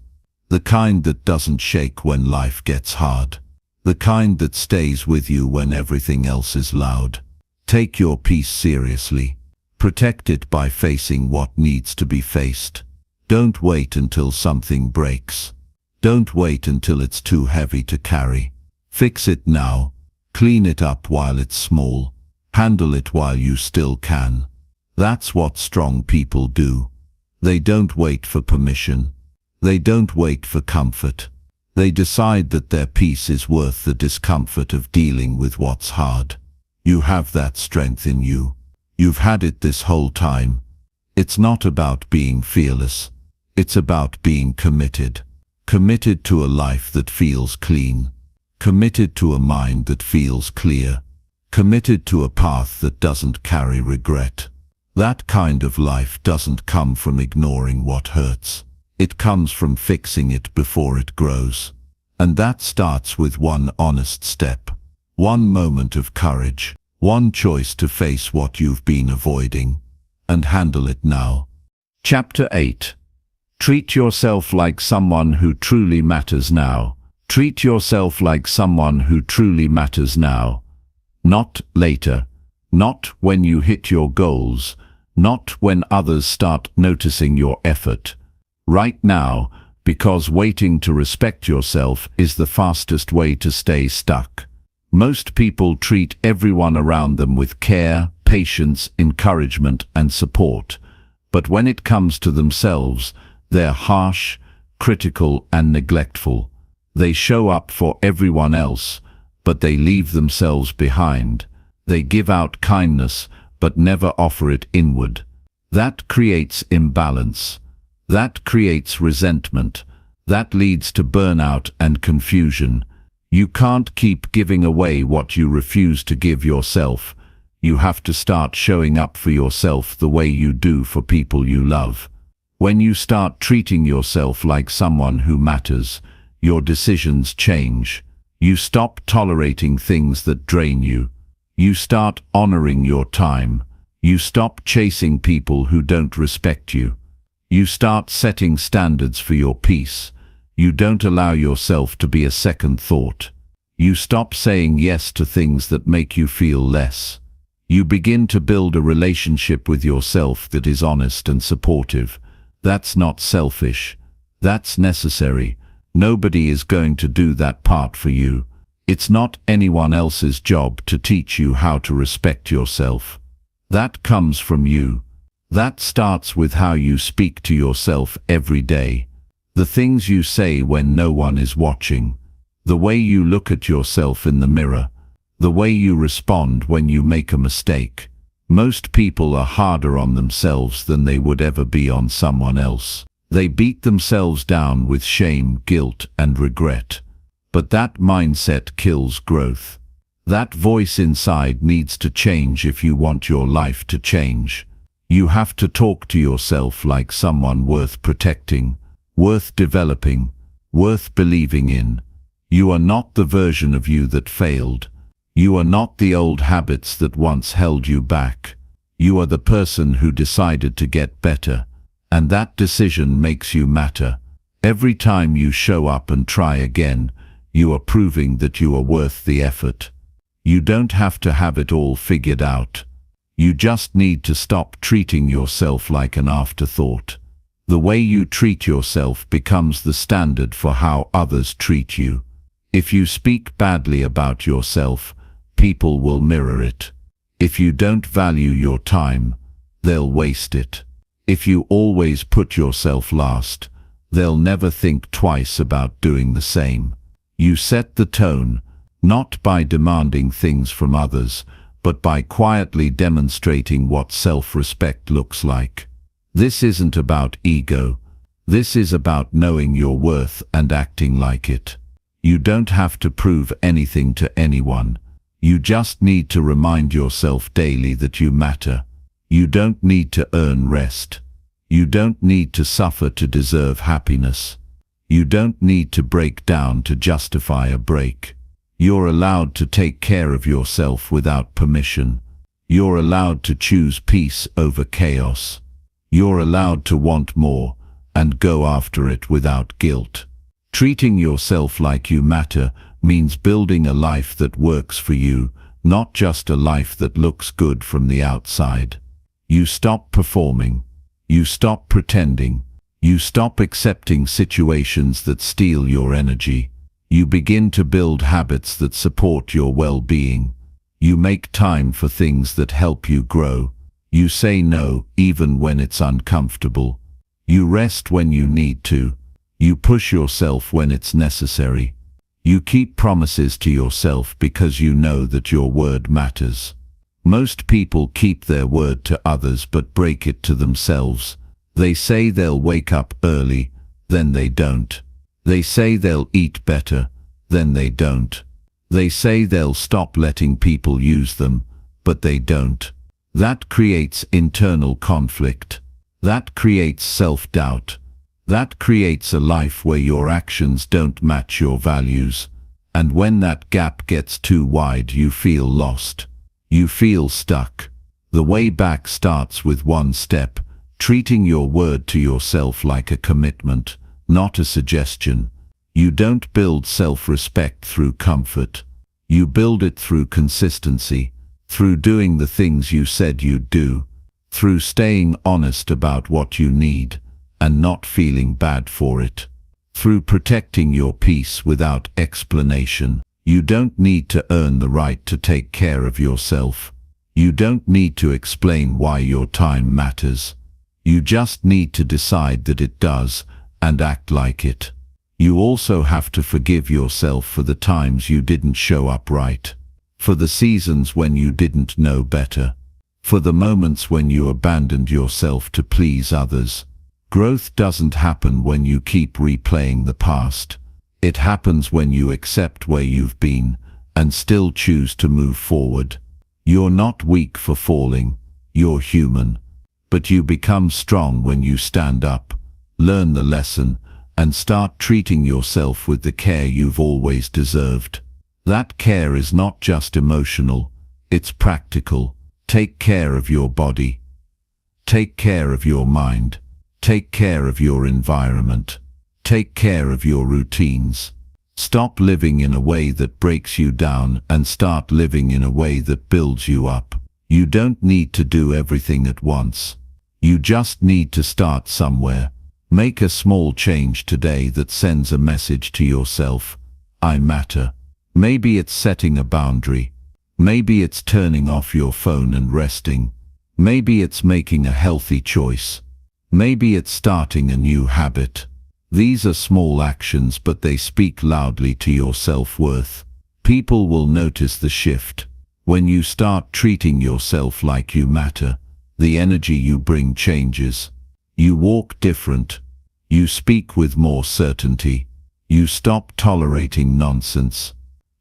B: The kind that doesn't shake when life gets hard. The kind that stays with you when everything else is loud. Take your peace seriously. Protect it by facing what needs to be faced. Don't wait until something breaks. Don't wait until it's too heavy to carry. Fix it now. Clean it up while it's small. Handle it while you still can. That's what strong people do. They don't wait for permission. They don't wait for comfort. They decide that their peace is worth the discomfort of dealing with what's hard. You have that strength in you. You've had it this whole time. It's not about being fearless. It's about being committed. Committed to a life that feels clean. committed to a mind that feels clear, committed to a path that doesn't carry regret. That kind of life doesn't come from ignoring what hurts. It comes from fixing it before it grows. And that starts with one honest step, one moment of courage, one choice to face what you've been avoiding, and handle it now. Chapter 8. Treat yourself like someone who truly matters now. Treat yourself like someone who truly matters now. Not later, not when you hit your goals, not when others start noticing your effort. Right now, because waiting to respect yourself is the fastest way to stay stuck. Most people treat everyone around them with care, patience, encouragement, and support. But when it comes to themselves, they're harsh, critical, and neglectful. They show up for everyone else, but they leave themselves behind. They give out kindness, but never offer it inward. That creates imbalance. That creates resentment. That leads to burnout and confusion. You can't keep giving away what you refuse to give yourself. You have to start showing up for yourself the way you do for people you love. When you start treating yourself like someone who matters, your decisions change. You stop tolerating things that drain you. You start honoring your time. You stop chasing people who don't respect you. You start setting standards for your peace. You don't allow yourself to be a second thought. You stop saying yes to things that make you feel less. You begin to build a relationship with yourself that is honest and supportive. That's not selfish. That's necessary. Nobody is going to do that part for you. It's not anyone else's job to teach you how to respect yourself. That comes from you. That starts with how you speak to yourself every day. The things you say when no one is watching. The way you look at yourself in the mirror. The way you respond when you make a mistake. Most people are harder on themselves than they would ever be on someone else. They beat themselves down with shame, guilt, and regret. But that mindset kills growth. That voice inside needs to change if you want your life to change. You have to talk to yourself like someone worth protecting, worth developing, worth believing in. You are not the version of you that failed. You are not the old habits that once held you back. You are the person who decided to get better, and that decision makes you matter. Every time you show up and try again, you are proving that you are worth the effort. You don't have to have it all figured out. You just need to stop treating yourself like an afterthought. The way you treat yourself becomes the standard for how others treat you. If you speak badly about yourself, people will mirror it. If you don't value your time, they'll waste it. If you always put yourself last, they'll never think twice about doing the same. You set the tone, not by demanding things from others, but by quietly demonstrating what self-respect looks like. This isn't about ego. This is about knowing your worth and acting like it. You don't have to prove anything to anyone. You just need to remind yourself daily that you matter. You don't need to earn rest. You don't need to suffer to deserve happiness. You don't need to break down to justify a break. You're allowed to take care of yourself without permission. You're allowed to choose peace over chaos. You're allowed to want more and go after it without guilt. Treating yourself like you matter means building a life that works for you, not just a life that looks good from the outside. You stop performing. You stop pretending. You stop accepting situations that steal your energy. You begin to build habits that support your well-being. You make time for things that help you grow. You say no even when it's uncomfortable. You rest when you need to. You push yourself when it's necessary. You keep promises to yourself because you know that your word matters. Most people keep their word to others but break it to themselves. They say they'll wake up early, then they don't. They say they'll eat better, then they don't. They say they'll stop letting people use them, but they don't. That creates internal conflict. That creates self-doubt. That creates a life where your actions don't match your values. And when that gap gets too wide, you feel lost. You feel stuck. The way back starts with one step, treating your word to yourself like a commitment, not a suggestion. You don't build self-respect through comfort. You build it through consistency, through doing the things you said you'd do, through staying honest about what you need and not feeling bad for it, through protecting your peace without explanation. You don't need to earn the right to take care of yourself. You don't need to explain why your time matters. You just need to decide that it does and act like it. You also have to forgive yourself for the times you didn't show up right, for the seasons when you didn't know better, for the moments when you abandoned yourself to please others. Growth doesn't happen when you keep replaying the past. It happens when you accept where you've been and still choose to move forward. You're not weak for falling, you're human. But you become strong when you stand up, learn the lesson, and start treating yourself with the care you've always deserved. That care is not just emotional, it's practical. Take care of your body. Take care of your mind. Take care of your environment. Take care of your routines. Stop living in a way that breaks you down and start living in a way that builds you up. You don't need to do everything at once. You just need to start somewhere. Make a small change today that sends a message to yourself. I matter. Maybe it's setting a boundary. Maybe it's turning off your phone and resting. Maybe it's making a healthy choice. Maybe it's starting a new habit. These are small actions, but they speak loudly to your self-worth. People will notice the shift. When you start treating yourself like you matter, the energy you bring changes. You walk different. You speak with more certainty. You stop tolerating nonsense.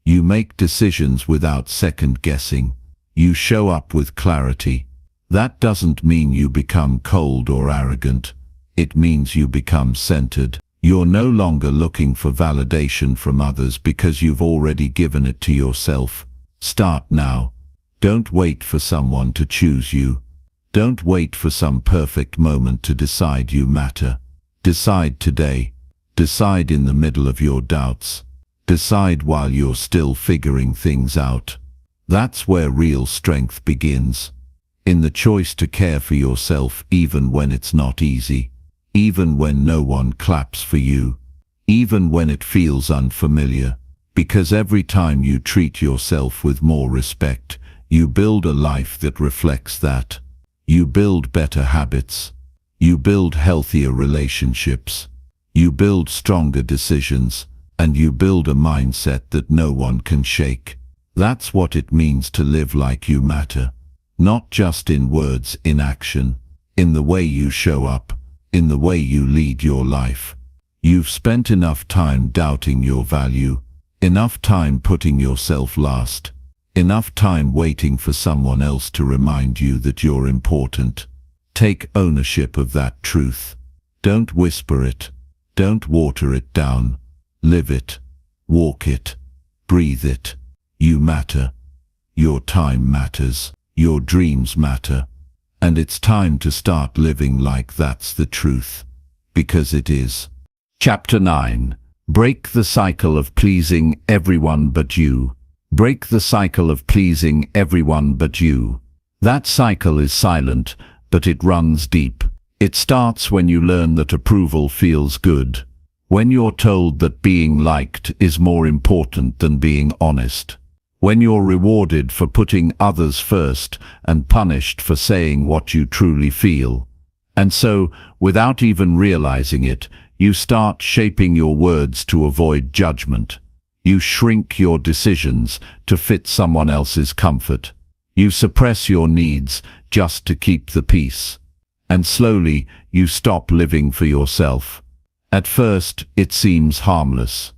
B: You make decisions without second-guessing. You show up with clarity. That doesn't mean you become cold or arrogant. It means you become centered. You're no longer looking for validation from others because you've already given it to yourself. Start now. Don't wait for someone to choose you. Don't wait for some perfect moment to decide you matter. Decide today. Decide in the middle of your doubts. Decide while you're still figuring things out. That's where real strength begins. In the choice to care for yourself even when it's not easy. Even when no one claps for you. Even when it feels unfamiliar. Because every time you treat yourself with more respect, you build a life that reflects that. You build better habits. You build healthier relationships. You build stronger decisions. And you build a mindset that no one can shake. That's what it means to live like you matter. Not just in words, in action. In the way you show up. In the way you lead your life. You've spent enough time doubting your value. Enough time putting yourself last. Enough time waiting for someone else to remind you that you're important. Take ownership of that truth. Don't whisper it. Don't water it down. Live it. Walk it. Breathe it. You matter. Your time matters. Your dreams matter. And it's time to start living like that's the truth. Because it is. Chapter 9. Break the cycle of pleasing everyone but you. Break the cycle of pleasing everyone but you. That cycle is silent, but it runs deep. It starts when you learn that approval feels good. When you're told that being liked is more important than being honest. When you're rewarded for putting others first and punished for saying what you truly feel. And so, without even realizing it, you start shaping your words to avoid judgment. You shrink your decisions to fit someone else's comfort. You suppress your needs just to keep the peace. And slowly, you stop living for yourself. At first, it seems harmless.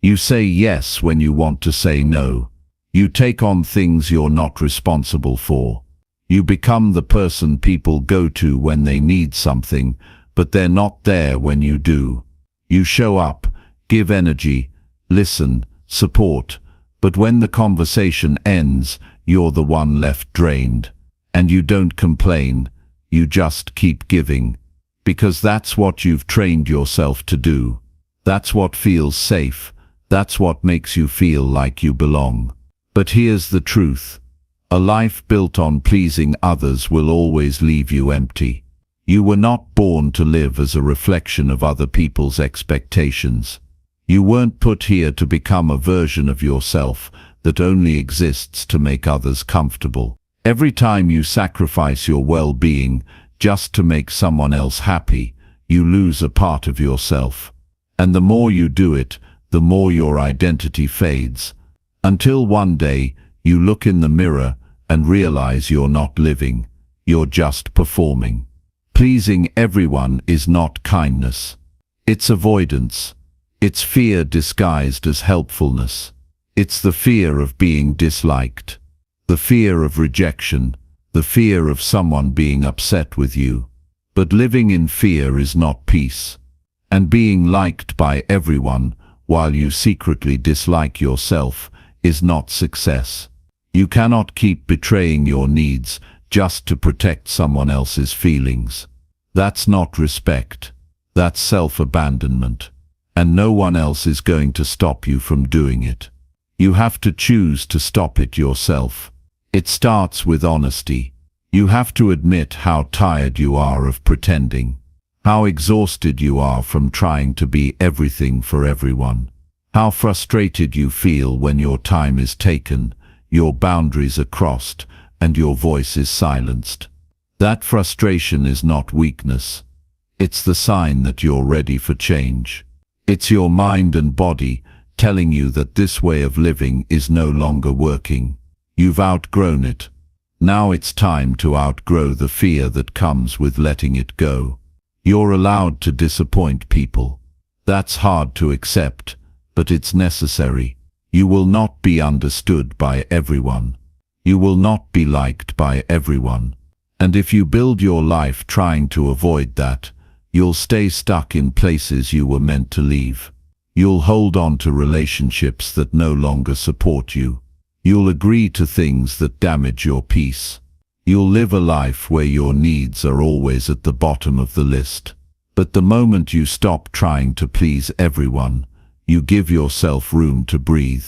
B: You say yes when you want to say no. You take on things you're not responsible for. You become the person people go to when they need something, but they're not there when you do. You show up, give energy, listen, support, but when the conversation ends, you're the one left drained. And you don't complain, you just keep giving. Because that's what you've trained yourself to do. That's what feels safe. That's what makes you feel like you belong. But here's the truth. A life built on pleasing others will always leave you empty. You were not born to live as a reflection of other people's expectations. You weren't put here to become a version of yourself that only exists to make others comfortable. Every time you sacrifice your well-being just to make someone else happy, you lose a part of yourself. And the more you do it, the more your identity fades. Until one day, you look in the mirror and realize you're not living, you're just performing. Pleasing everyone is not kindness. It's avoidance. It's fear disguised as helpfulness. It's the fear of being disliked. The fear of rejection, the fear of someone being upset with you. But living in fear is not peace. And being liked by everyone, while you secretly dislike yourself, is not success. You cannot keep betraying your needs just to protect someone else's feelings. That's not respect. That's self-abandonment. And no one else is going to stop you from doing it. You have to choose to stop it yourself. It starts with honesty. You have to admit how tired you are of pretending, how exhausted you are from trying to be everything for everyone, how frustrated you feel when your time is taken, your boundaries are crossed, and your voice is silenced. That frustration is not weakness. It's the sign that you're ready for change. It's your mind and body telling you that this way of living is no longer working. You've outgrown it. Now it's time to outgrow the fear that comes with letting it go. You're allowed to disappoint people. That's hard to accept, but it's necessary. You will not be understood by everyone. You will not be liked by everyone. And if you build your life trying to avoid that, you'll stay stuck in places you were meant to leave. You'll hold on to relationships that no longer support you. You'll agree to things that damage your peace. You'll live a life where your needs are always at the bottom of the list. But the moment you stop trying to please everyone, you give yourself room to breathe.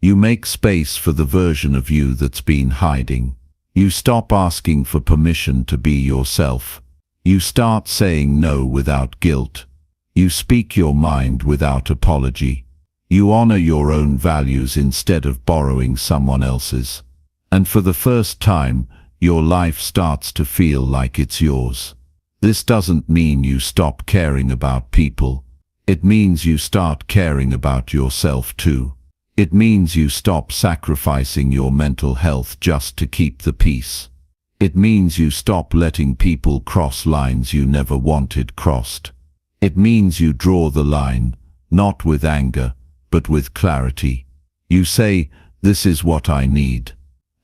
B: You make space for the version of you that's been hiding. You stop asking for permission to be yourself. You start saying no without guilt. You speak your mind without apology. You honor your own values instead of borrowing someone else's. And for the first time, your life starts to feel like it's yours. This doesn't mean you stop caring about people. It means you start caring about yourself too. It means you stop sacrificing your mental health just to keep the peace. It means you stop letting people cross lines you never wanted crossed. It means you draw the line, not with anger, but with clarity. You say, this is what I need.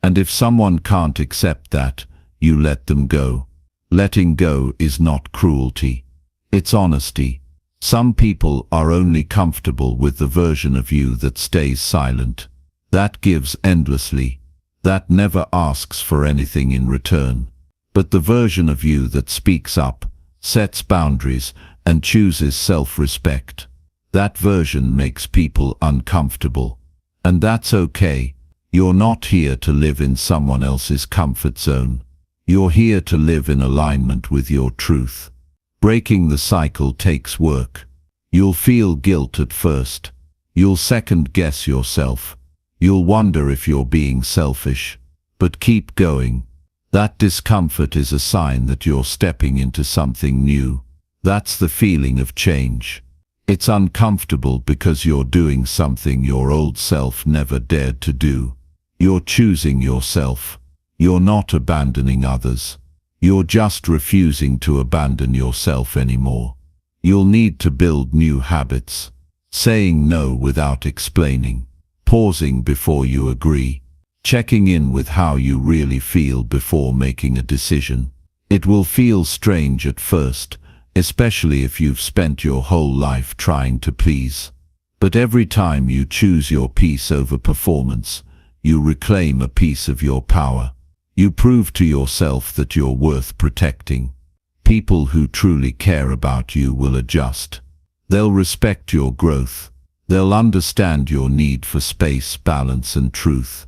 B: And if someone can't accept that, you let them go. Letting go is not cruelty. It's honesty. Some people are only comfortable with the version of you that stays silent. That gives endlessly. That never asks for anything in return. But the version of you that speaks up, sets boundaries, and chooses self-respect, that version makes people uncomfortable. And that's okay. You're not here to live in someone else's comfort zone. You're here to live in alignment with your truth. Breaking the cycle takes work. You'll feel guilt at first. You'll second-guess yourself. You'll wonder if you're being selfish. But keep going. That discomfort is a sign that you're stepping into something new. That's the feeling of change. It's uncomfortable because you're doing something your old self never dared to do. You're choosing yourself. You're not abandoning others. You're just refusing to abandon yourself anymore. You'll need to build new habits. saying no without explaining, pausing before you agree, checking in with how you really feel before making a decision. It will feel strange at first, especially if you've spent your whole life trying to please. But every time you choose your peace over performance, you reclaim a piece of your power. You prove to yourself that you're worth protecting. People who truly care about you will adjust. They'll respect your growth. They'll understand your need for space, balance, and truth.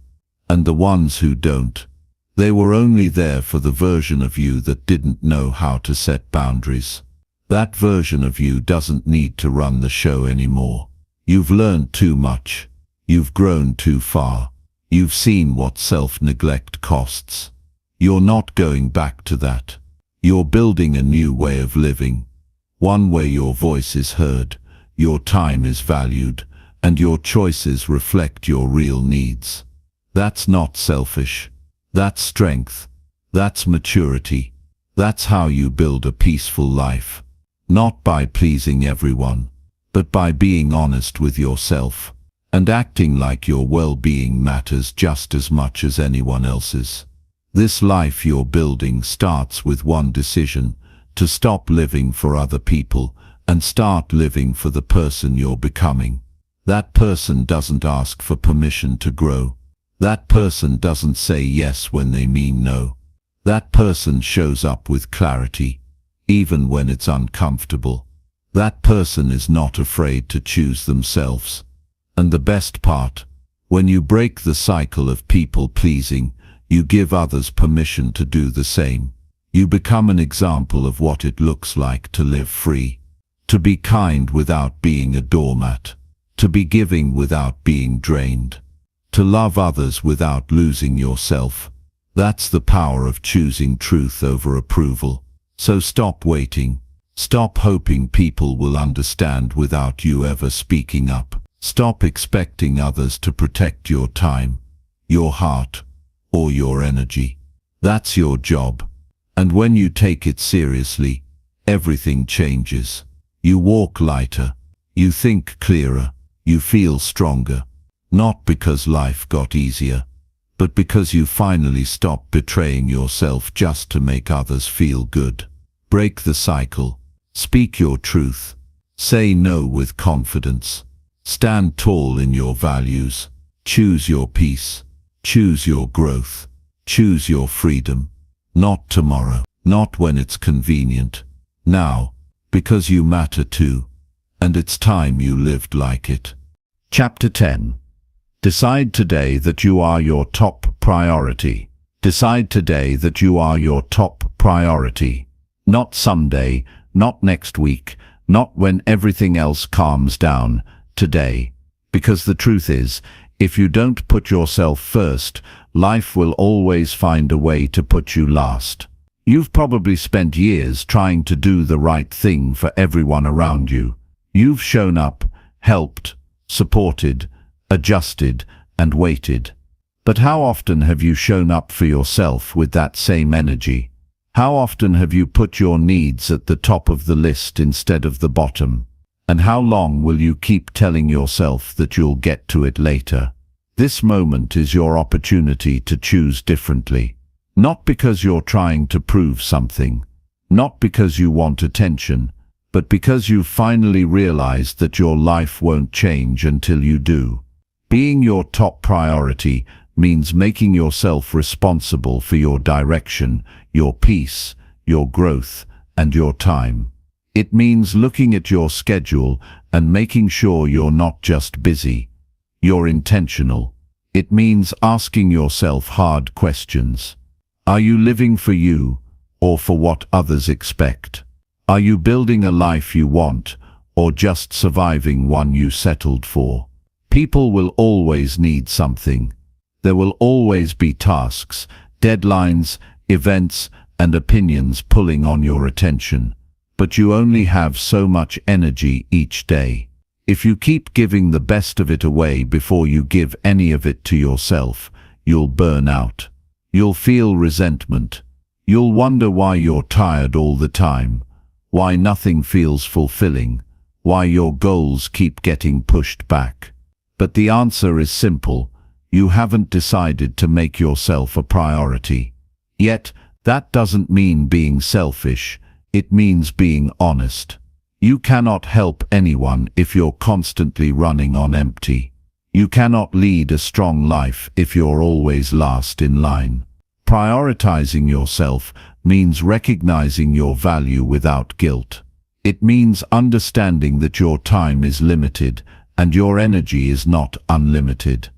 B: And the ones who don't, they were only there for the version of you that didn't know how to set boundaries. That version of you doesn't need to run the show anymore. You've learned too much. You've grown too far. You've seen what self-neglect costs. You're not going back to that. You're building a new way of living. One where your voice is heard, your time is valued, and your choices reflect your real needs. That's not selfish. That's strength. That's maturity. That's how you build a peaceful life. Not by pleasing everyone, but by being honest with yourself and acting like your well-being matters just as much as anyone else's. This life you're building starts with one decision: to stop living for other people and start living for the person you're becoming. That person doesn't ask for permission to grow. That person doesn't say yes when they mean no. That person shows up with clarity, even when it's uncomfortable. That person is not afraid to choose themselves. And the best part, when you break the cycle of people-pleasing, you give others permission to do the same. You become an example of what it looks like to live free, to be kind without being a doormat, to be giving without being drained, to love others without losing yourself. That's the power of choosing truth over approval. So stop waiting. Stop hoping people will understand without you ever speaking up. Stop expecting others to protect your time, your heart, or your energy. That's your job. And when you take it seriously, everything changes. You walk lighter. You think clearer. You feel stronger. Not because life got easier, but because you finally stopped betraying yourself just to make others feel good. Break the cycle. Speak your truth. Say no with confidence. Stand tall in your values. Choose your peace. Choose your growth. Choose your freedom. Not tomorrow. Not when it's convenient. Now, because you matter too. And it's time you lived like it. Chapter 10. Decide today that you are your top priority. Decide today that you are your top priority. Not someday, not next week, not when everything else calms down. Today. Because the truth is, if you don't put yourself first, life will always find a way to put you last. You've probably spent years trying to do the right thing for everyone around you. You've shown up, helped, supported, adjusted, and waited. But how often have you shown up for yourself with that same energy? How often have you put your needs at the top of the list instead of the bottom? And how long will you keep telling yourself that you'll get to it later? This moment is your opportunity to choose differently. Not because you're trying to prove something, not because you want attention, but because you've finally realized that your life won't change until you do. Being your top priority means making yourself responsible for your direction, your peace, your growth, and your time. It means looking at your schedule and making sure you're not just busy, you're intentional. It means asking yourself hard questions. Are you living for you, or for what others expect? Are you building a life you want, or just surviving one you settled for? People will always need something. There will always be tasks, deadlines, events, and opinions pulling on your attention. But you only have so much energy each day. If you keep giving the best of it away before you give any of it to yourself, you'll burn out. You'll feel resentment. You'll wonder why you're tired all the time, why nothing feels fulfilling, why your goals keep getting pushed back. But the answer is simple. You haven't decided to make yourself a priority. Yet, that doesn't mean being selfish. It means being honest. You cannot help anyone if you're constantly running on empty. You cannot lead a strong life if you're always last in line. Prioritizing yourself means recognizing your value without guilt. It means understanding that your time is limited and your energy is not unlimited.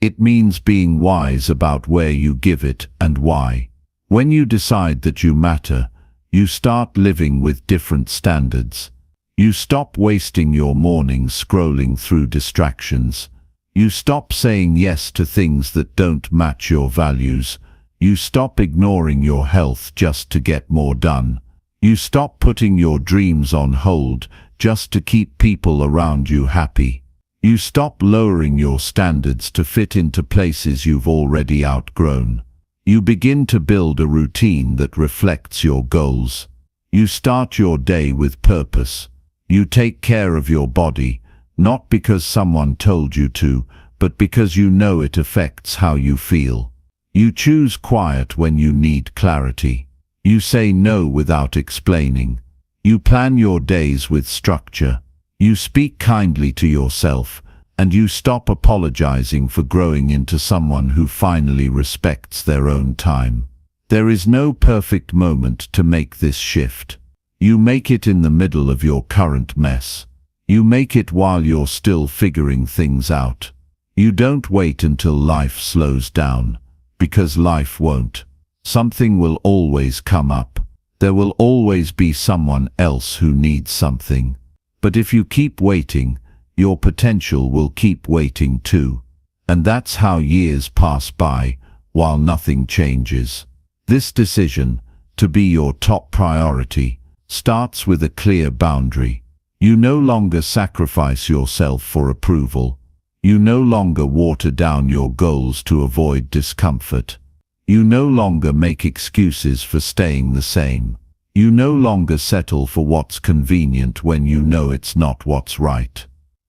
B: It means being wise about where you give it and why. When you decide that you matter, you start living with different standards. You stop wasting your mornings scrolling through distractions. You stop saying yes to things that don't match your values. You stop ignoring your health just to get more done. You stop putting your dreams on hold just to keep people around you happy. You stop lowering your standards to fit into places you've already outgrown. You begin to build a routine that reflects your goals. You start your day with purpose. You take care of your body, not because someone told you to, but because you know it affects how you feel. You choose quiet when you need clarity. You say no without explaining. You plan your days with structure. You speak kindly to yourself, and you stop apologizing for growing into someone who finally respects their own time. There is no perfect moment to make this shift. You make it in the middle of your current mess. You make it while you're still figuring things out. You don't wait until life slows down, because life won't. Something will always come up. There will always be someone else who needs something. But if you keep waiting, your potential will keep waiting too. And that's how years pass by, while nothing changes. This decision, to be your top priority, starts with a clear boundary. You no longer sacrifice yourself for approval. You no longer water down your goals to avoid discomfort. You no longer make excuses for staying the same. You no longer settle for what's convenient when you know it's not what's right.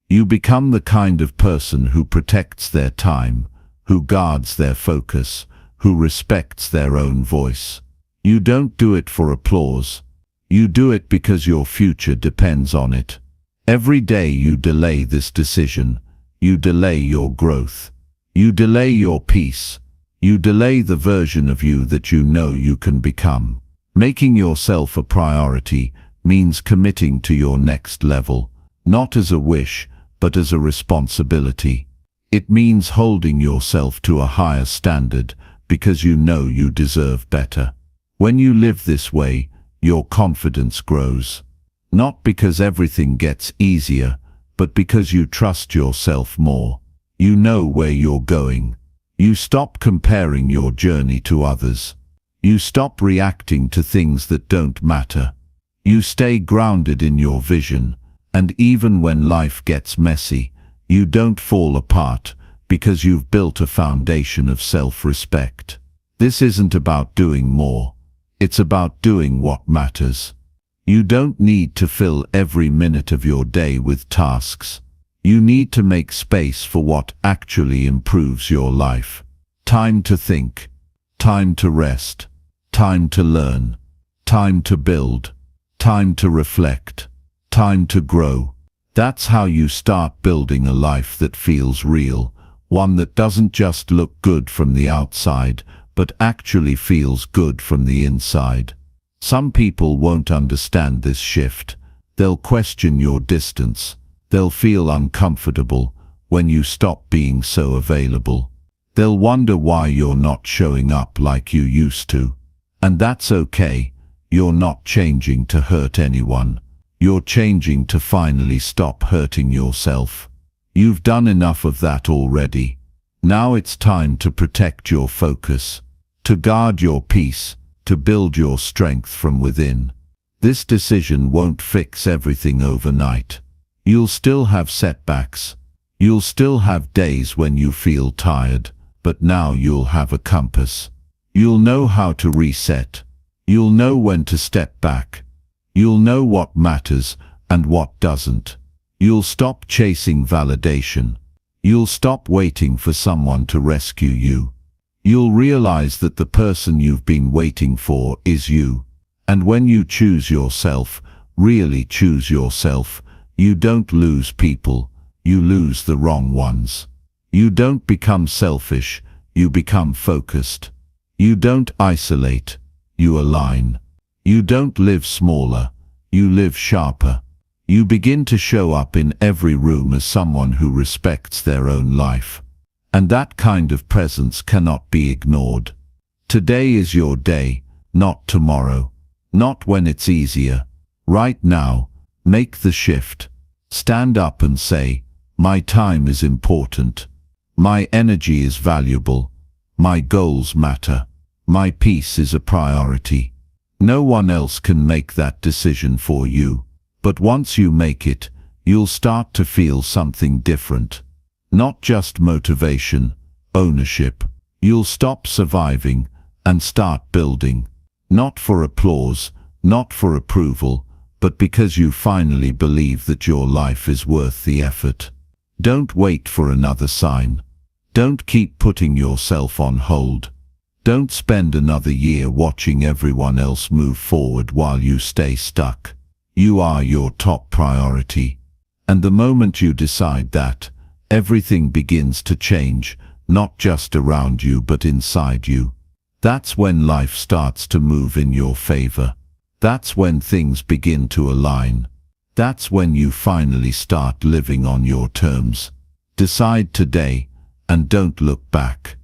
B: You become the kind of person who protects their time, who guards their focus, who respects their own voice. You don't do it for applause. You do it because your future depends on it. Every day you delay this decision, you delay your growth. You delay your peace. You delay the version of you that you know you can become. Making yourself a priority means committing to your next level, not as a wish, but as a responsibility. It means holding yourself to a higher standard because you know you deserve better. When you live this way, your confidence grows. Not because everything gets easier, but because you trust yourself more. You know where you're going. You stop comparing your journey to others. You stop reacting to things that don't matter. You stay grounded in your vision, and even when life gets messy, you don't fall apart because you've built a foundation of self-respect. This isn't about doing more. It's about doing what matters. You don't need to fill every minute of your day with tasks. You need to make space for what actually improves your life. Time to think, time to rest, time to learn, time to build, time to reflect, time to grow. That's how you start building a life that feels real, one that doesn't just look good from the outside, but actually feels good from the inside. Some people won't understand this shift. They'll question your distance. They'll feel uncomfortable when you stop being so available. They'll wonder why you're not showing up like you used to. And that's okay. You're not changing to hurt anyone. You're changing to finally stop hurting yourself. You've done enough of that already. Now it's time to protect your focus, to guard your peace, to build your strength from within. This decision won't fix everything overnight. You'll still have setbacks. You'll still have days when you feel tired, but now you'll have a compass. You'll know how to reset. You'll know when to step back. You'll know what matters and what doesn't. You'll stop chasing validation. You'll stop waiting for someone to rescue you. You'll realize that the person you've been waiting for is you. And when you choose yourself, really choose yourself, you don't lose people, you lose the wrong ones. You don't become selfish, you become focused. You don't isolate, you align. You don't live smaller, you live sharper. You begin to show up in every room as someone who respects their own life. And that kind of presence cannot be ignored. Today is your day, not tomorrow. Not when it's easier. Right now, make the shift. Stand up and say, my time is important. My energy is valuable. My goals matter. My peace is a priority. No one else can make that decision for you. But once you make it, you'll start to feel something different. Not just motivation, ownership. You'll stop surviving and start building. Not for applause, not for approval, but because you finally believe that your life is worth the effort. Don't wait for another sign. Don't keep putting yourself on hold. Don't spend another year watching everyone else move forward while you stay stuck. You are your top priority. And the moment you decide that, everything begins to change, not just around you but inside you. That's when life starts to move in your favor. That's when things begin to align. That's when you finally start living on your terms. Decide today, and don't look back.